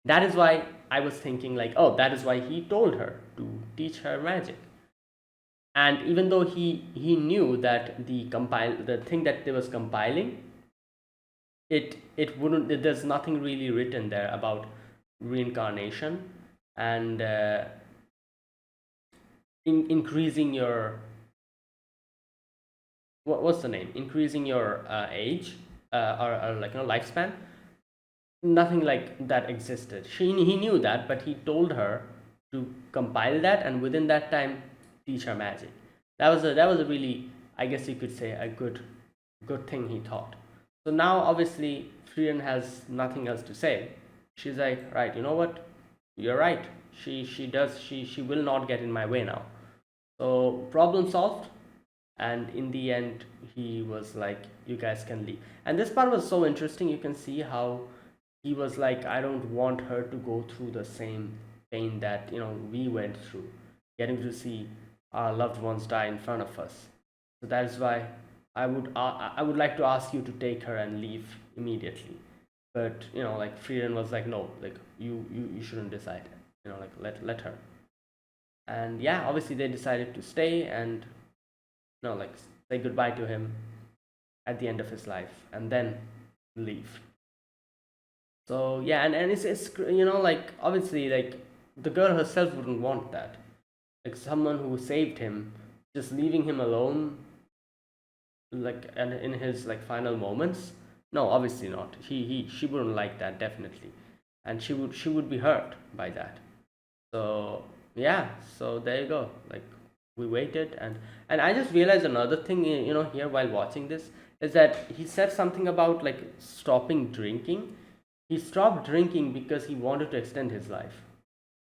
That is why I was thinking like, oh, that is why he told her to teach her magic. And even though he knew that the thing that they was compiling, it wouldn't, there's nothing really written there about reincarnation and increasing your, what's the name, increasing your age, or like lifespan. Nothing like that existed. He knew that, but he told her to compile that, and within that time teach her magic. That was a really, I guess you could say, a good thing he thought. So now obviously Frieren has nothing else to say. She's like, right, you know what, you're right, she will not get in my way now. So problem solved. and in the end he was like, you guys can leave. And this part was so interesting. You can see how he was like, I don't want her to go through the same pain that we went through, getting to see our loved ones die in front of us. So that is why I would like to ask you to take her and leave immediately. But like Frieren was like, no, like you shouldn't decide. Like let her. And yeah, obviously they decided to stay and like say goodbye to him at the end of his life and then leave. So yeah, and it's like obviously like the girl herself wouldn't want that. Like someone who saved him, just leaving him alone, like and in his like final moments. No, obviously not. She wouldn't like that, definitely, and she would be hurt by that. So yeah, so there you go. Like we waited, and I just realized another thing, here while watching this, is that he said something about like stopping drinking. He stopped drinking because he wanted to extend his life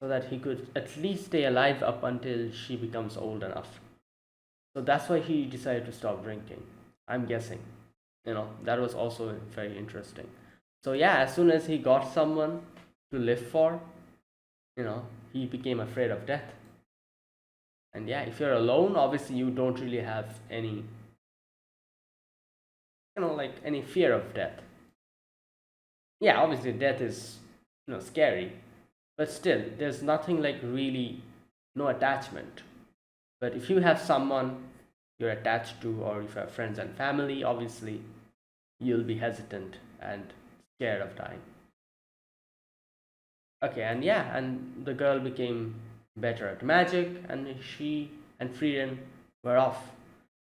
so that he could at least stay alive up until she becomes old enough. So that's why he decided to stop drinking, I'm guessing. That was also very interesting. So yeah, as soon as he got someone to live for, he became afraid of death. And yeah, if you're alone, obviously you don't really have any, like any fear of death. Yeah, obviously death is, scary, but still, there's nothing like really, no attachment. But if you have someone you're attached to, or if you have friends and family, obviously you'll be hesitant and scared of dying. Okay, and yeah, and the girl became better at magic, and she and Frieren were off.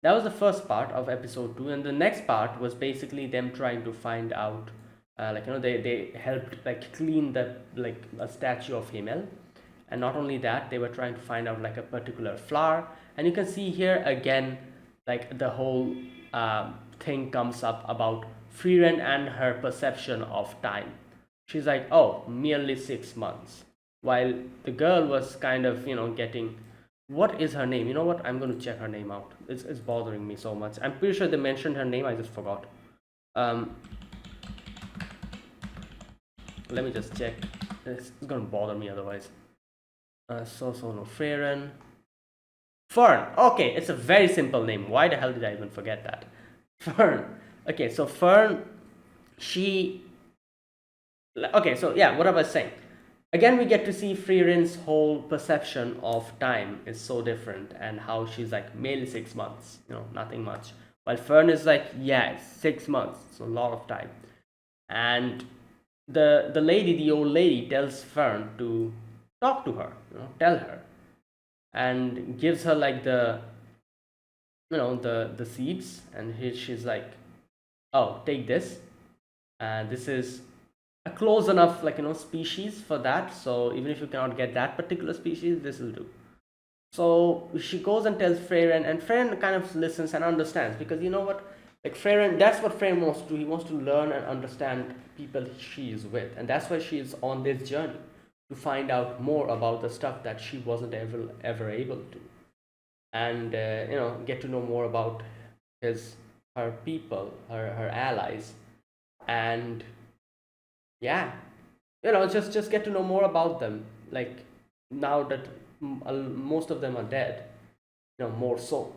That was the first part of episode 2, and the next part was basically them trying to find out, like they helped like clean the like a statue of Himmel, and not only that, they were trying to find out like a particular flower. And you can see here again, like the whole thing comes up about Frieren and her perception of time. She's like, oh, merely 6 months, while the girl was kind of getting, what is her name? You know what, I'm going to check her name out. It's bothering me so much. I'm pretty sure they mentioned her name, I just forgot. Let me just check. It's going to bother me otherwise. Sousou no Frieren. Fern. Okay, it's a very simple name. Why the hell did I even forget that? Fern. Okay, so Fern, she. Okay, so yeah, what I was saying. Again, we get to see Frieren's whole perception of time is so different, and how she's like, merely 6 months, nothing much. While Fern is like, yeah, 6 months, it's a lot of time. And the old lady tells Fern to talk to her, tell her, and gives her like the seeds, and she's like, oh, take this, and this is a close enough like species for that, so even if you cannot get that particular species, this will do. So she goes and tells Frieren, and Frieren kind of listens and understands, because you know what, like Frieren, that's what Frieren wants to do. He wants to learn and understand people she is with, and that's why she is on this journey, to find out more about the stuff that she wasn't ever able to, and get to know more about her people, her allies, and yeah, just get to know more about them, like now that most of them are dead, more so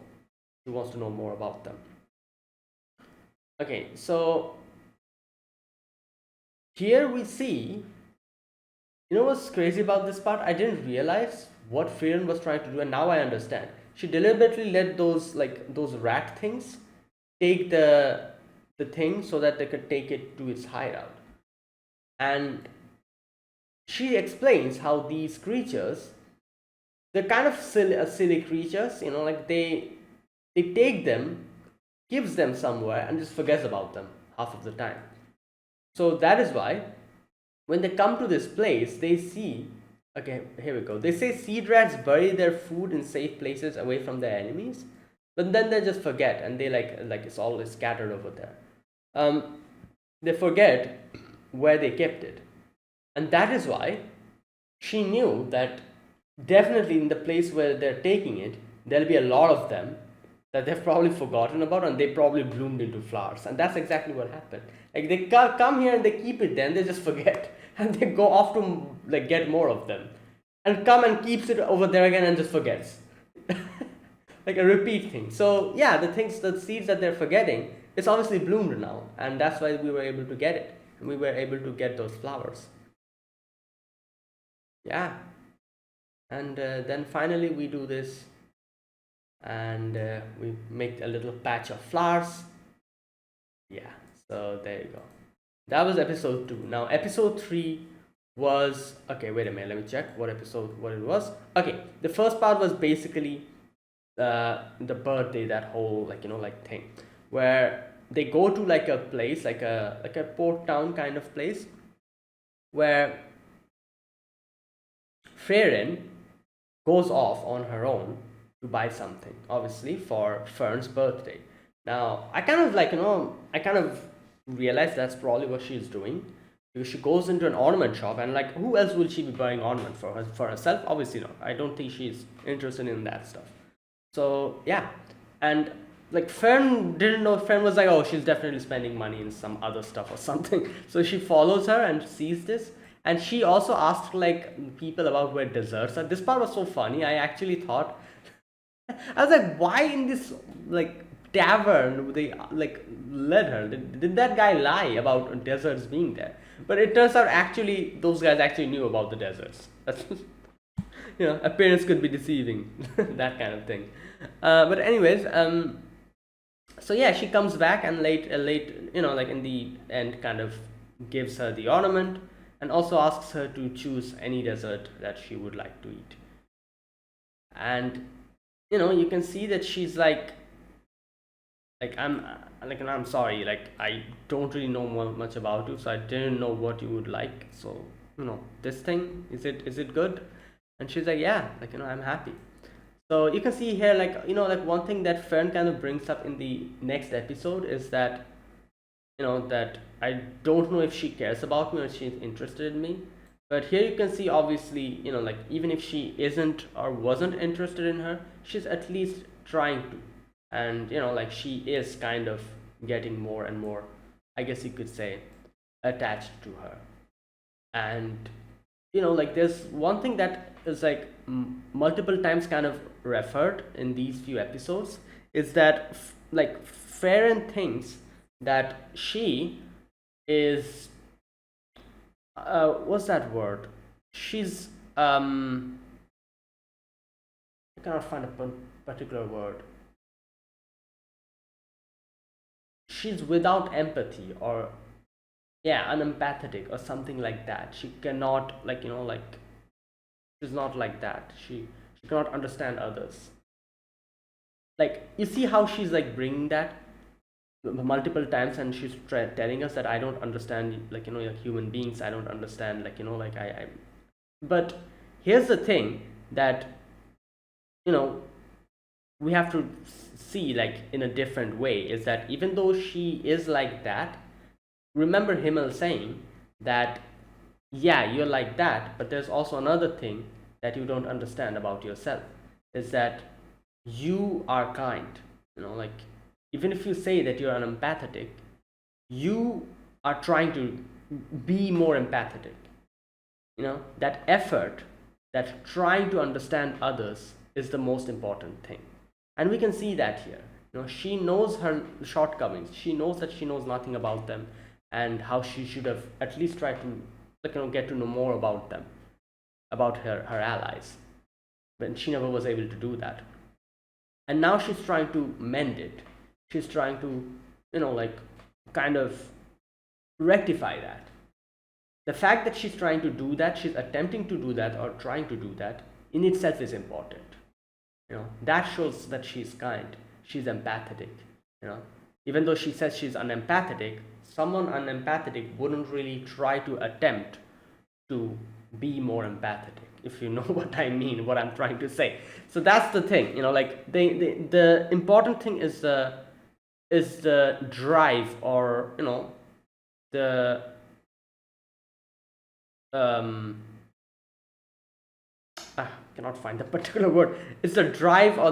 she wants to know more about them. Okay, so here we see, what's crazy about this part, I didn't realize what Frieren was trying to do, and now I understand. She deliberately let those rat things take the thing so that they could take it to its hideout. And she explains how these creatures, they're kind of silly creatures, like they take them, gives them somewhere, and just forgets about them half of the time. So that is why when they come to this place, they see, okay, here we go, they say seed rats bury their food in safe places away from their enemies, but then they just forget, and they like it's all scattered over there. They forget where they kept it, and that is why she knew that definitely in the place where they're taking it, there'll be a lot of them that they've probably forgotten about, and they probably bloomed into flowers. And that's exactly what happened. Like they come here and they keep it there, and they just forget, and they go off to like get more of them, and come and keeps it over there again and just forgets. Like a repeat thing. So yeah, the seeds that they're forgetting, it's obviously bloomed now, and that's why we were able to get it, and we were able to get those flowers. Yeah, and then finally we do this, and we make a little patch of flowers. Yeah, so there you go. That was episode 2. Now episode 3 was, okay, wait a minute, let me check what it was. Okay, the first part was basically the birthday, that whole like like thing, where they go to like a place, like a port town kind of place, where Frieren goes off on her own to buy something, obviously for Fern's birthday. Now I kind of I kind of realized that's probably what she's doing, because she goes into an ornament shop, and like who else will she be buying ornament for herself? Obviously not. I don't think she's interested in that stuff. So yeah, and like Fern didn't know. Fern was like, oh, she's definitely spending money in some other stuff or something. So she follows her and sees this, and she also asked like people about where desserts are. This part was so funny. I actually thought, I was like, why in this like tavern would they like let her? Did that guy lie about deserts being there? But it turns out actually those guys actually knew about the deserts. That's appearance could be deceiving, that kind of thing. But anyways, so yeah, she comes back, and late, like in the end, kind of gives her the ornament, and also asks her to choose any dessert that she would like to eat. And you can see that she's like I'm sorry, like I don't really know much about you, so I didn't know what you would like. So this thing, is it good? And she's like, yeah, like I'm happy. So you can see here, like like one thing that Fern kind of brings up in the next episode is that that I don't know if she cares about me or she's interested in me. But here you can see, obviously, like even if she isn't or wasn't interested in her, she's at least trying to. And like she is kind of getting more and more, I guess you could say, attached to her. And like there's one thing that is like multiple times kind of referred in these few episodes, is that like Farron thinks that she is what's that word, she's I cannot find a particular word. She's without empathy, or yeah, unempathetic or something like that. She cannot, like like she's not like that. She cannot understand others. Like you see how she's like bringing that multiple times, and she's telling us that I don't understand, like like human beings. I don't understand, like like I. But here's the thing that you know we have to see, like in a different way, is that even though she is like that, remember Himmel saying that yeah, you're like that, but there's also another thing that you don't understand about yourself, is that you are kind. Like even if you say that you're unempathetic, you are trying to be more empathetic. That effort, that trying to understand others is the most important thing. And we can see that here. She knows her shortcomings. She knows that she knows nothing about them, and how she should have at least tried to get to know more about them, about her allies, but she never was able to do that. And now she's trying to mend it. She's trying to like kind of rectify that. The fact that she's trying to do that, she's attempting to do that or trying to do that, in itself is important. That shows that she's kind, she's empathetic. Even though she says she's unempathetic, someone unempathetic wouldn't really try to attempt to be more empathetic, if you know what I mean, what I'm trying to say. So that's the thing. Like the important thing is the drive, or the I cannot find the particular word. It's the drive, or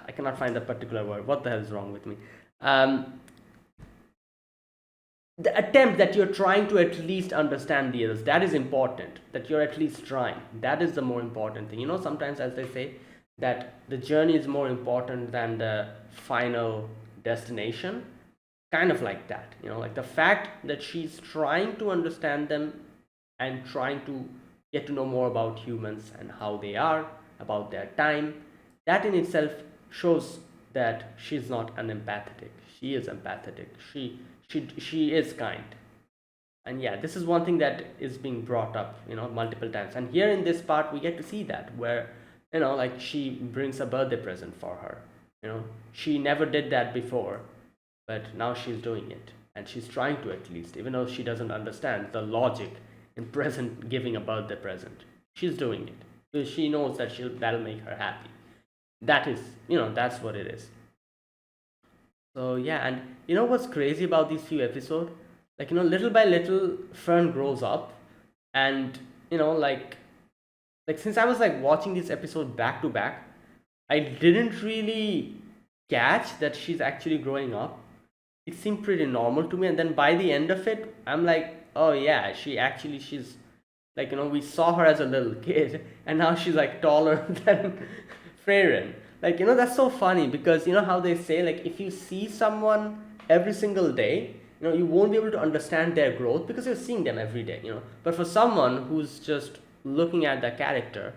I cannot find the particular word. What the hell is wrong with me? Um, the attempt that you're trying to at least understand the others, that is important, that you're at least trying, that is the more important thing. Sometimes, as they say, that the journey is more important than the final destination, kind of like that. Like the fact that she's trying to understand them and trying to get to know more about humans and how they are, about their time, that in itself shows that she's not unempathetic. She is empathetic. She is kind. And yeah, this is one thing that is being brought up multiple times, and here in this part we get to see that, where like she brings a birthday present for her. She never did that before, but now she's doing it, and she's trying to, at least, even though she doesn't understand the logic in present giving a birthday present. She's doing it because she knows that that'll make her happy. That is, that's what it is. So yeah, and what's crazy about these few episodes? Like, little by little, Fern grows up, and like since I was like watching this episode back to back, I didn't really catch that she's actually growing up. It seemed pretty normal to me, and then by the end of it, I'm like, oh yeah, she's like, we saw her as a little kid, and now she's like taller than Frieren. Like, that's so funny, because how they say, like, if you see someone every single day, you won't be able to understand their growth because you're seeing them every day. But for someone who's just looking at the character,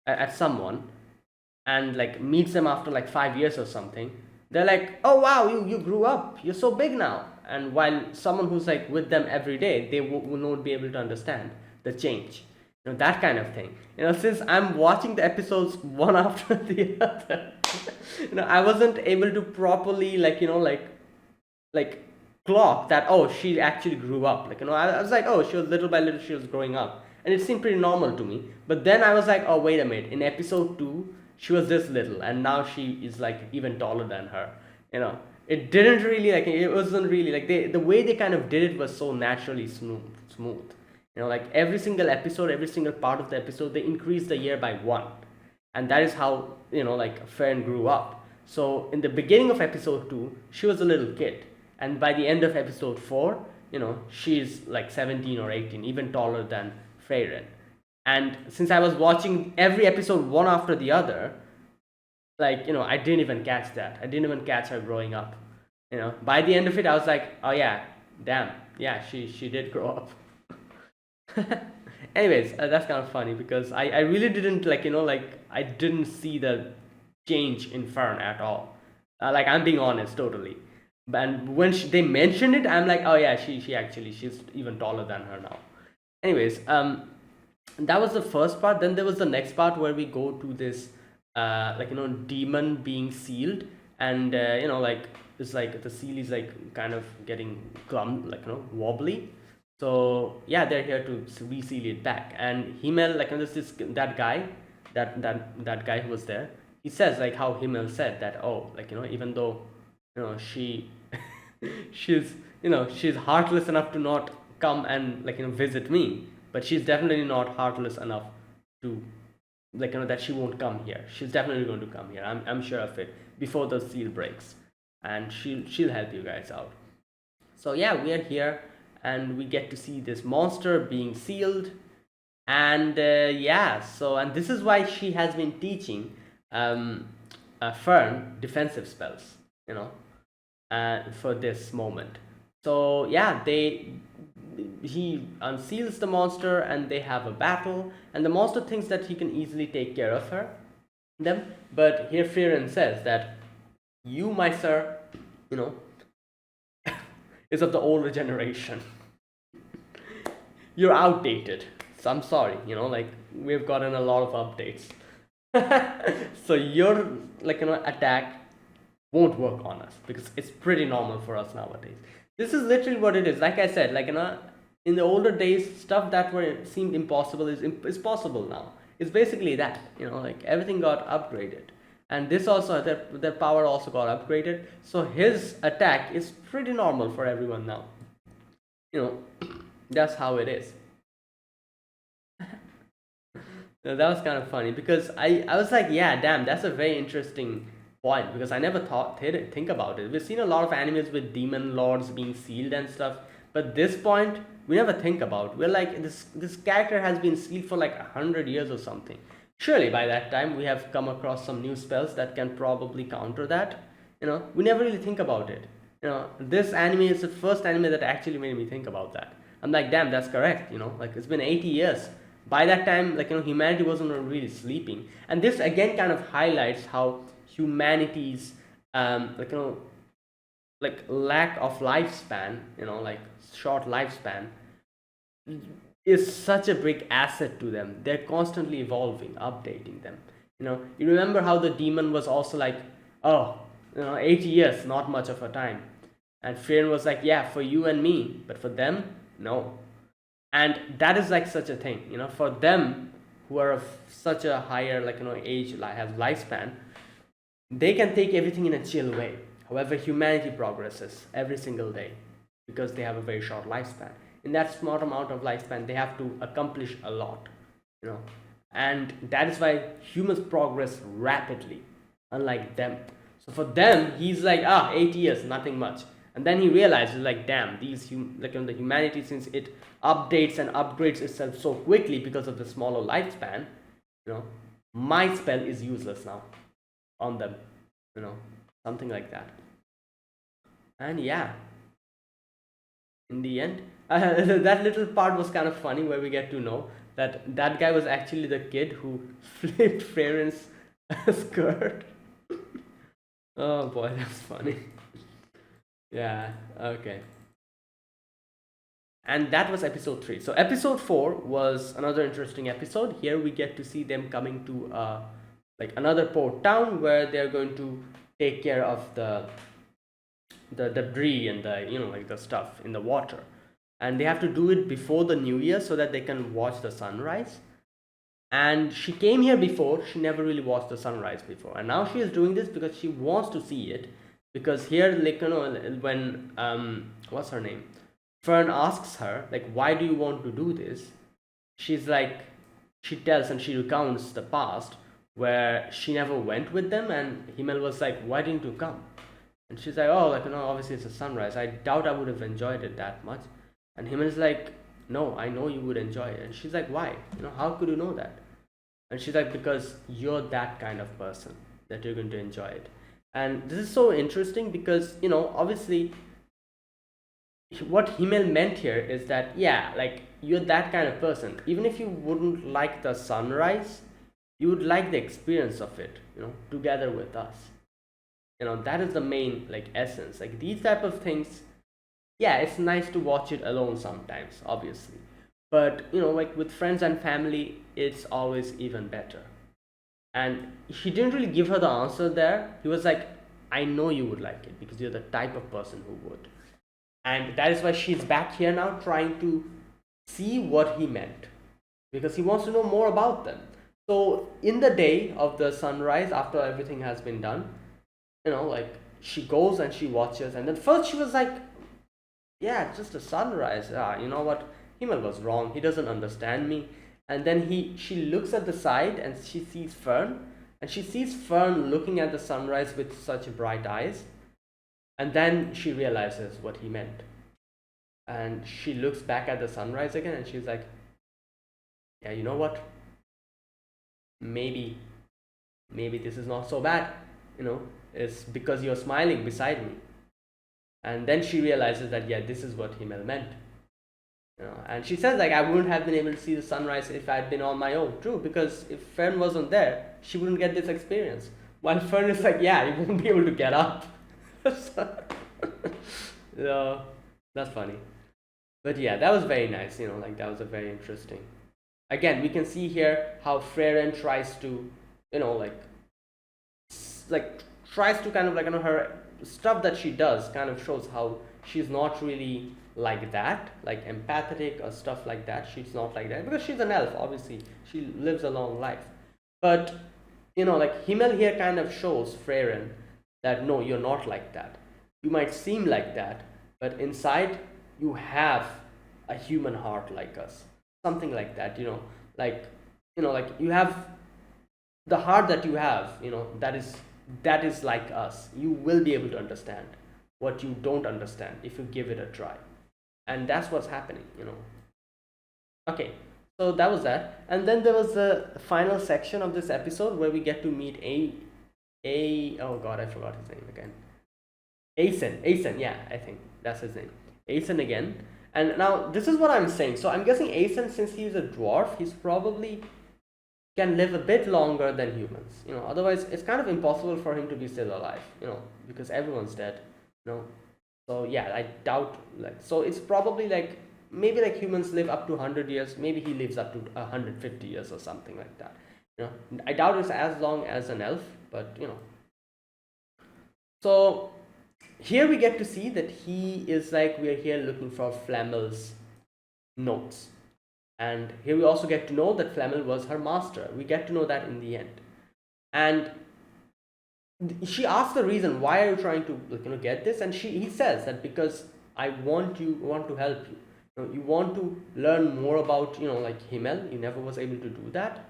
at someone, and like meets them after like 5 years or something, they're like, oh wow, you grew up, you're so big now. And while someone who's like with them every day, they will not be able to understand the change. That kind of thing. Since I'm watching the episodes one after the other, I wasn't able to properly like clock that, oh, she actually grew up. Like, I was like, oh, she was, little by little she was growing up, and it seemed pretty normal to me. But then I was like, oh, wait a minute, in episode 2 she was this little, and now she is like even taller than her. It didn't really, like, it wasn't really like, the way they kind of did it was so naturally smooth. Like every single episode, every single part of the episode, they increased the year by 1, and that is how like Fern grew up. So in the beginning of episode 2, she was a little kid, and by the end of episode 4, she's like 17 or 18, even taller than Frieren. And since I was watching every episode one after the other, like, I didn't even catch that. I didn't even catch her growing up. By the end of it, I was like, oh yeah, damn, yeah, she did grow up. Anyways, that's kind of funny, because I really didn't like I didn't see the change in Fern at all. Like, I'm being honest, totally. And when they mentioned it, I'm like, oh yeah, she's even taller than her now. Anyways, that was the first part. Then there was the next part where we go to this like, demon being sealed, and like it's like the seal is like kind of getting like, wobbly. So yeah, they're here to reseal it back, and Himmel, like, there's that guy, that guy who was there. He says, like, how Himmel said that, oh, like, even though she she's she's heartless enough to not come and, like, visit me, but she's definitely not heartless enough to, like, that she won't come here. She's definitely going to come here. I'm sure of it, before the seal breaks, and she'll help you guys out. So yeah, we are here, and we get to see this monster being sealed, and yeah, so, and this is why she has been teaching Fern defensive spells, for this moment. So yeah, he unseals the monster, and they have a battle, and the monster thinks that he can easily take care of them, but here Frieren says that, you, my sir, is of the older generation. You're outdated. So I'm sorry, like, we've gotten a lot of updates. So your, like, attack won't work on us, because it's pretty normal for us nowadays. This is literally what it is. Like I said, like, in the older days, stuff that seemed impossible is possible now. It's basically that, like, everything got upgraded, and this also, their power also got upgraded. So his attack is pretty normal for everyone now. That's how it is. That was kind of funny, because I was like, yeah, damn, that's a very interesting point, because I never think about it. We've seen a lot of animes with demon lords being sealed and stuff, but this point we never think about. We're like, this character has been sealed for like 100 years or something. Surely by that time we have come across some new spells that can probably counter that. We never really think about it. This anime is the first anime that actually made me think about that. I'm like, damn, that's correct. Like it's been 80 years. By that time, like, humanity wasn't really sleeping. And this again kind of highlights how humanity's like, like lack of lifespan, like short lifespan, is such a big asset to them. They're constantly evolving, updating them. You remember how the demon was also like, oh, 80 years, not much of a time. And Frieren was like, yeah, for you and me, but for them, no. And that is like such a thing, for them who are of such a higher, like, age, have lifespan, they can take everything in a chill way. However, humanity progresses every single day because they have a very short lifespan. In that small amount of lifespan, they have to accomplish a lot, and that is why humans progress rapidly, unlike them. So for them, he's like, 80 years, nothing much. And then he realizes, like, damn, the humanity, since it updates and upgrades itself so quickly because of the smaller lifespan, my spell is useless now on them, something like that. And yeah, in the end, that little part was kind of funny, where we get to know that that guy was actually the kid who flipped Frieren's skirt. Oh boy, that's funny. Yeah, okay. And that was episode 3. So episode 4 was another interesting episode. Here we get to see them coming to like another port town, where they're going to take care of the debris and the like the stuff in the water, and they have to do it before the new year so that they can watch the sunrise. And she came here before, she never really watched the sunrise before, and now she is doing this because she wants to see it. Because here, like, when what's her name, Fern asks her, like, why do you want to do this, she's like, she tells and she recounts the past where she never went with them, and Himmel was like, why didn't you come? And she's like, oh, like, obviously it's a sunrise, I doubt I would have enjoyed it that much. And Himmel's like, no, I know you would enjoy it. And she's like, why? How could you know that? And she's like, because you're that kind of person that you're going to enjoy it. And this is so interesting because, obviously what Himmel meant here is that, yeah, like, you're that kind of person. Even if you wouldn't like the sunrise, you would like the experience of it, together with us. That is the main, like, essence. Like, these type of things, yeah, it's nice to watch it alone sometimes, obviously. But, like, with friends and family, it's always even better. And he didn't really give her the answer there. He was like, I know you would like it because you're the type of person who would. And that is why she's back here now, trying to see what he meant, because he wants to know more about them. So in the day of the sunrise, after everything has been done, like, she goes and she watches, and then first she was like, yeah, just a sunrise. You know what, Himmel was wrong, he doesn't understand me. And then she looks at the side and she sees Fern, and she sees Fern looking at the sunrise with such bright eyes. And then she realizes what he meant, and she looks back at the sunrise again, and she's like, yeah, you know what, maybe this is not so bad, it's because you're smiling beside me. And then she realizes that, yeah, this is what Himmel meant. And she says, like, I wouldn't have been able to see the sunrise if I'd been on my own. True, because if Fern wasn't there, she wouldn't get this experience. While Fern is like, yeah, you wouldn't be able to get up. So that's funny. But yeah, that was very nice. Like, that was a very interesting. Again, we can see here how Frieren tries to, like tries to kind of, like, her stuff that she does kind of shows how she's not really like that, like empathetic or stuff like that. She's not like that because she's an elf, obviously she lives a long life. But like, Himmel here kind of shows Frieren that, no, you're not like that. You might seem like that, but inside you have a human heart like us, something like that. Like, like, you have the heart that you have, that is that is like us. You will be able to understand what you don't understand if you give it a try. And that's what's happening, you know. Okay, so that was that. And then there was the final section of this episode where we get to meet a oh god, I forgot his name again. Asen, yeah, I think that's his name. Asen again. And now this is what I'm saying. So I'm guessing Asen, since he's a dwarf, he's probably can live a bit longer than humans. You know, otherwise it's kind of impossible for him to be still alive, you know, because everyone's dead, you know. So yeah, I doubt, like, so it's probably like maybe like humans live up to 100 years, maybe he lives up to 150 years or something like that. You know, I doubt it's as long as an elf, but you know. So here we get to see that he is like, we're here looking for Flamel's notes. And here we also get to know that Flamel was her master. We get to know that in the end. And she asks the reason, why are you trying to, like, you know, get this? And he says that because I want to help you. You know, you want to learn more about, you know, like Himmel. You never was able to do that.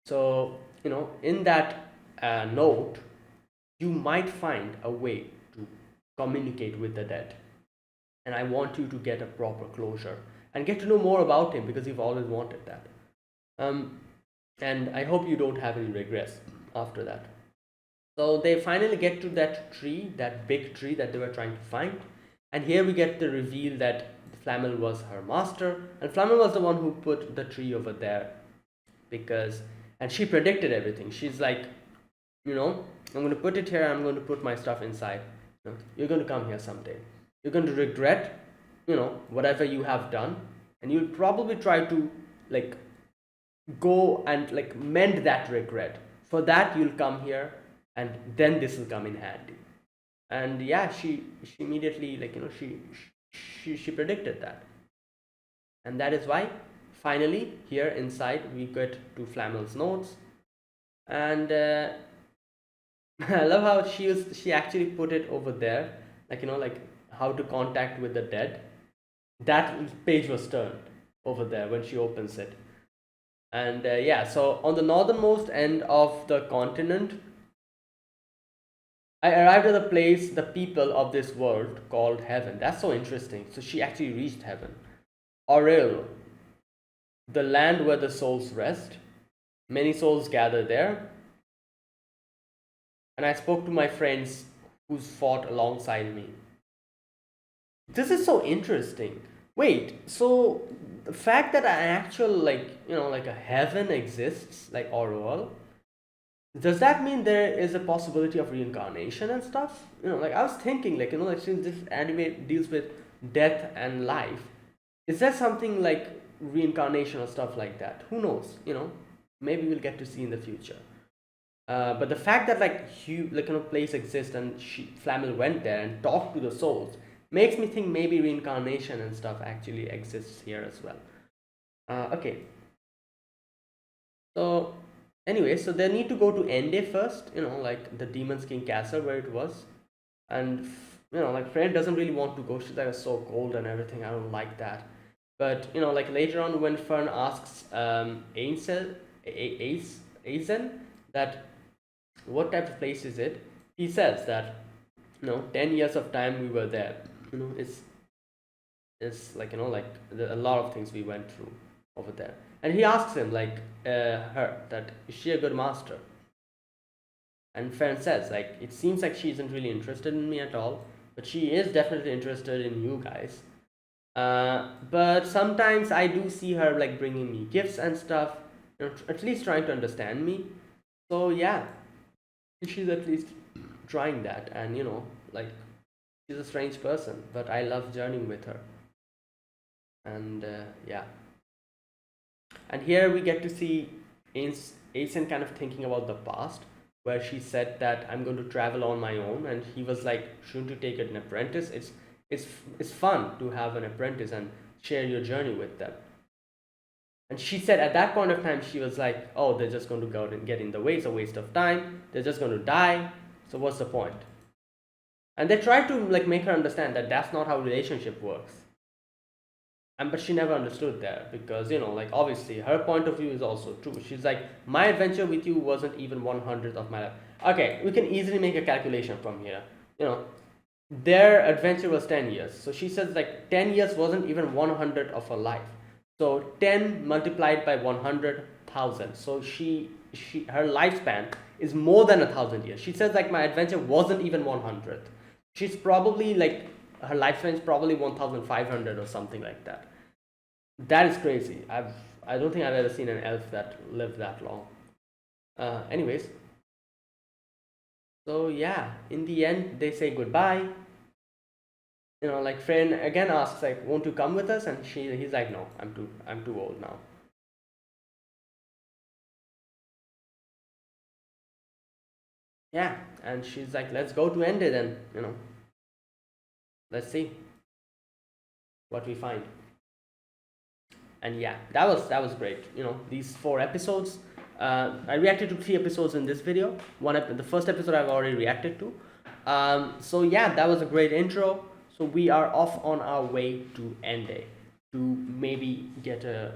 So, you know, in that note, you might find a way to communicate with the dead. And I want you to get a proper closure and get to know more about him, because you've always wanted that. And I hope you don't have any regrets after that. So they finally get to that tree, that big tree that they were trying to find. And here we get the reveal that Flamel was her master, and Flamel was the one who put the tree over there, because, and she predicted everything. She's like, you know, I'm going to put it here, I'm going to put my stuff inside. You know, you're going to come here someday. You're going to regret, you know, whatever you have done, and you'll probably try to, like, go and, like, mend that regret. For that, you'll come here, and then this will come in handy. And yeah, she immediately, like, you know, she predicted that. And that is why finally here inside we get to Flamel's notes. And I love how she actually put it over there, like, you know, like how to contact with the dead. That page was turned over there when she opens it. And yeah, so on the northernmost end of the continent, I arrived at a place the people of this world called heaven. That's so interesting. So she actually reached heaven. Aurel, the land where the souls rest. Many souls gather there. And I spoke to my friends who's fought alongside me. This is so interesting. Wait, so the fact that an actual, like, you know, like a heaven exists, like Aurel, does that mean there is a possibility of reincarnation and stuff? You know, like I was thinking, like, you know, like since this anime deals with death and life, is there something like reincarnation or stuff like that? Who knows? You know, maybe we'll get to see in the future. But the fact that like you know, place exists and Flamel went there and talked to the souls makes me think maybe reincarnation and stuff actually exists here as well. Okay. So anyway, so they need to go to Ende first, you know, like the Demon's King castle where it was. And you know, like Frieren doesn't really want to go. She's like, it's so cold and everything, I don't like that. But you know, like later on when Fern asks Aizen that what type of place is it, he says that, you know, 10 years of time we were there. You know, it's like, you know, like a lot of things we went through over there. And he asks him, like, her, that is she a good master? And Fern says, like, it seems like she isn't really interested in me at all, but she is definitely interested in you guys. But sometimes I do see her like bringing me gifts and stuff, you know, at least trying to understand me. So yeah, she's at least trying that, and you know, like she's a strange person, but I love journeying with her. And yeah, and here we get to see Asen kind of thinking about the past, where she said that I'm going to travel on my own, and he was like, shouldn't you take an apprentice? It's fun to have an apprentice and share your journey with them. And she said at that point of time, she was like, oh, they're just going to go and get in the way. It's a waste of time. They're just going to die. So what's the point? And they tried to like make her understand that that's not how relationship works. and but she never understood there, because like obviously her point of view is also true. She's like, my adventure with you wasn't even 100th of my life. Okay, we can easily make a calculation from here. you know their adventure was 10 years, so she says like 10 years wasn't even 100 of her life. So 10 multiplied by 100,000, so she her lifespan is more than 1,000 years. She says like, my adventure wasn't even 100th. She's probably like, her lifespan is probably 1,500 or something like that. That is crazy. I don't think I've ever seen an elf that lived that long. Anyways, so yeah, in the end they say goodbye. Like Frieren again asks like, won't you come with us? And he's like, no, I'm too old now. Yeah, and she's like, let's go to end it, and let's see what we find. And yeah, that was great. These 4 episodes. I reacted to 3 episodes in this video. The first episode I've already reacted to. So yeah, that was a great intro. So we are off on our way to Ende to maybe get a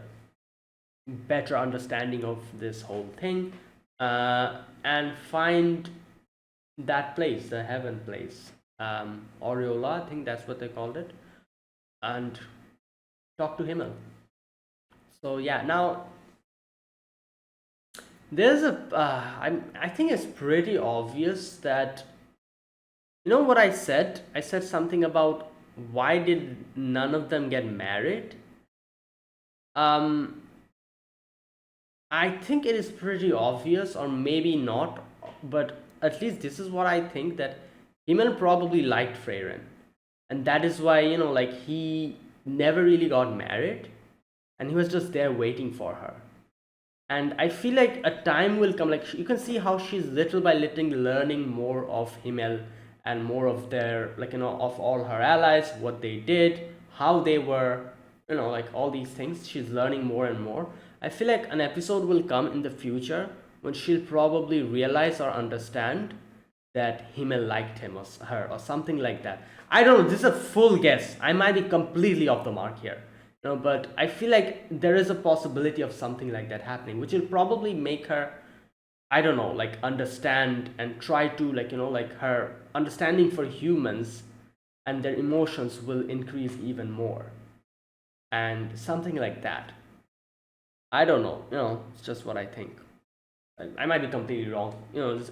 better understanding of this whole thing, and find that place, the heaven place, Aureola, I think that's what they called it, and talk to Himmel. So yeah, now there's I think it's pretty obvious that, what I said. I said something about, why did none of them get married. um I think it is pretty obvious, or maybe not, but at least this is what I think, that Himmel probably liked Frieren, and that is why, like, he never really got married, and he was just there waiting for her. And I feel like a time will come, like, you can see how she's little by little learning more of Himmel, and more of their, like, of all her allies, what they did, how they were, like all these things. She's learning more and more. I feel like an episode will come in the future when she'll probably realize or understand that Himmel liked him, or her, or something like that. I don't know, this is a full guess. I might be completely off the mark here. But I feel like there is a possibility of something like that happening, which will probably make her, I don't know, like, understand and try to, like, like, her understanding for humans and their emotions will increase even more, and something like that. I don't know, it's just what I think. I might be completely wrong,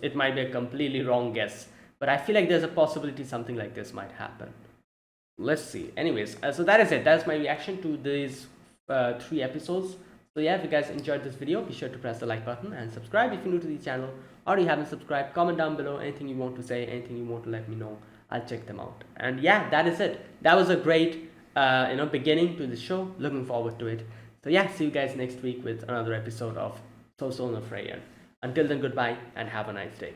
it might be a completely wrong guess, but I feel like there's a possibility something like this might happen. Let's see. Anyways, so that is it. That's my reaction to these 3 episodes. So yeah, if you guys enjoyed this video, be sure to press the like button and subscribe if you're new to the channel, or you haven't subscribed. Comment down below anything you want to say, anything you want to let me know. I'll check them out. And yeah, that is it. That was a great beginning to the show. Looking forward to it. So yeah, see you guys next week with another episode of Sousou no Frieren. Until then, goodbye and have a nice day.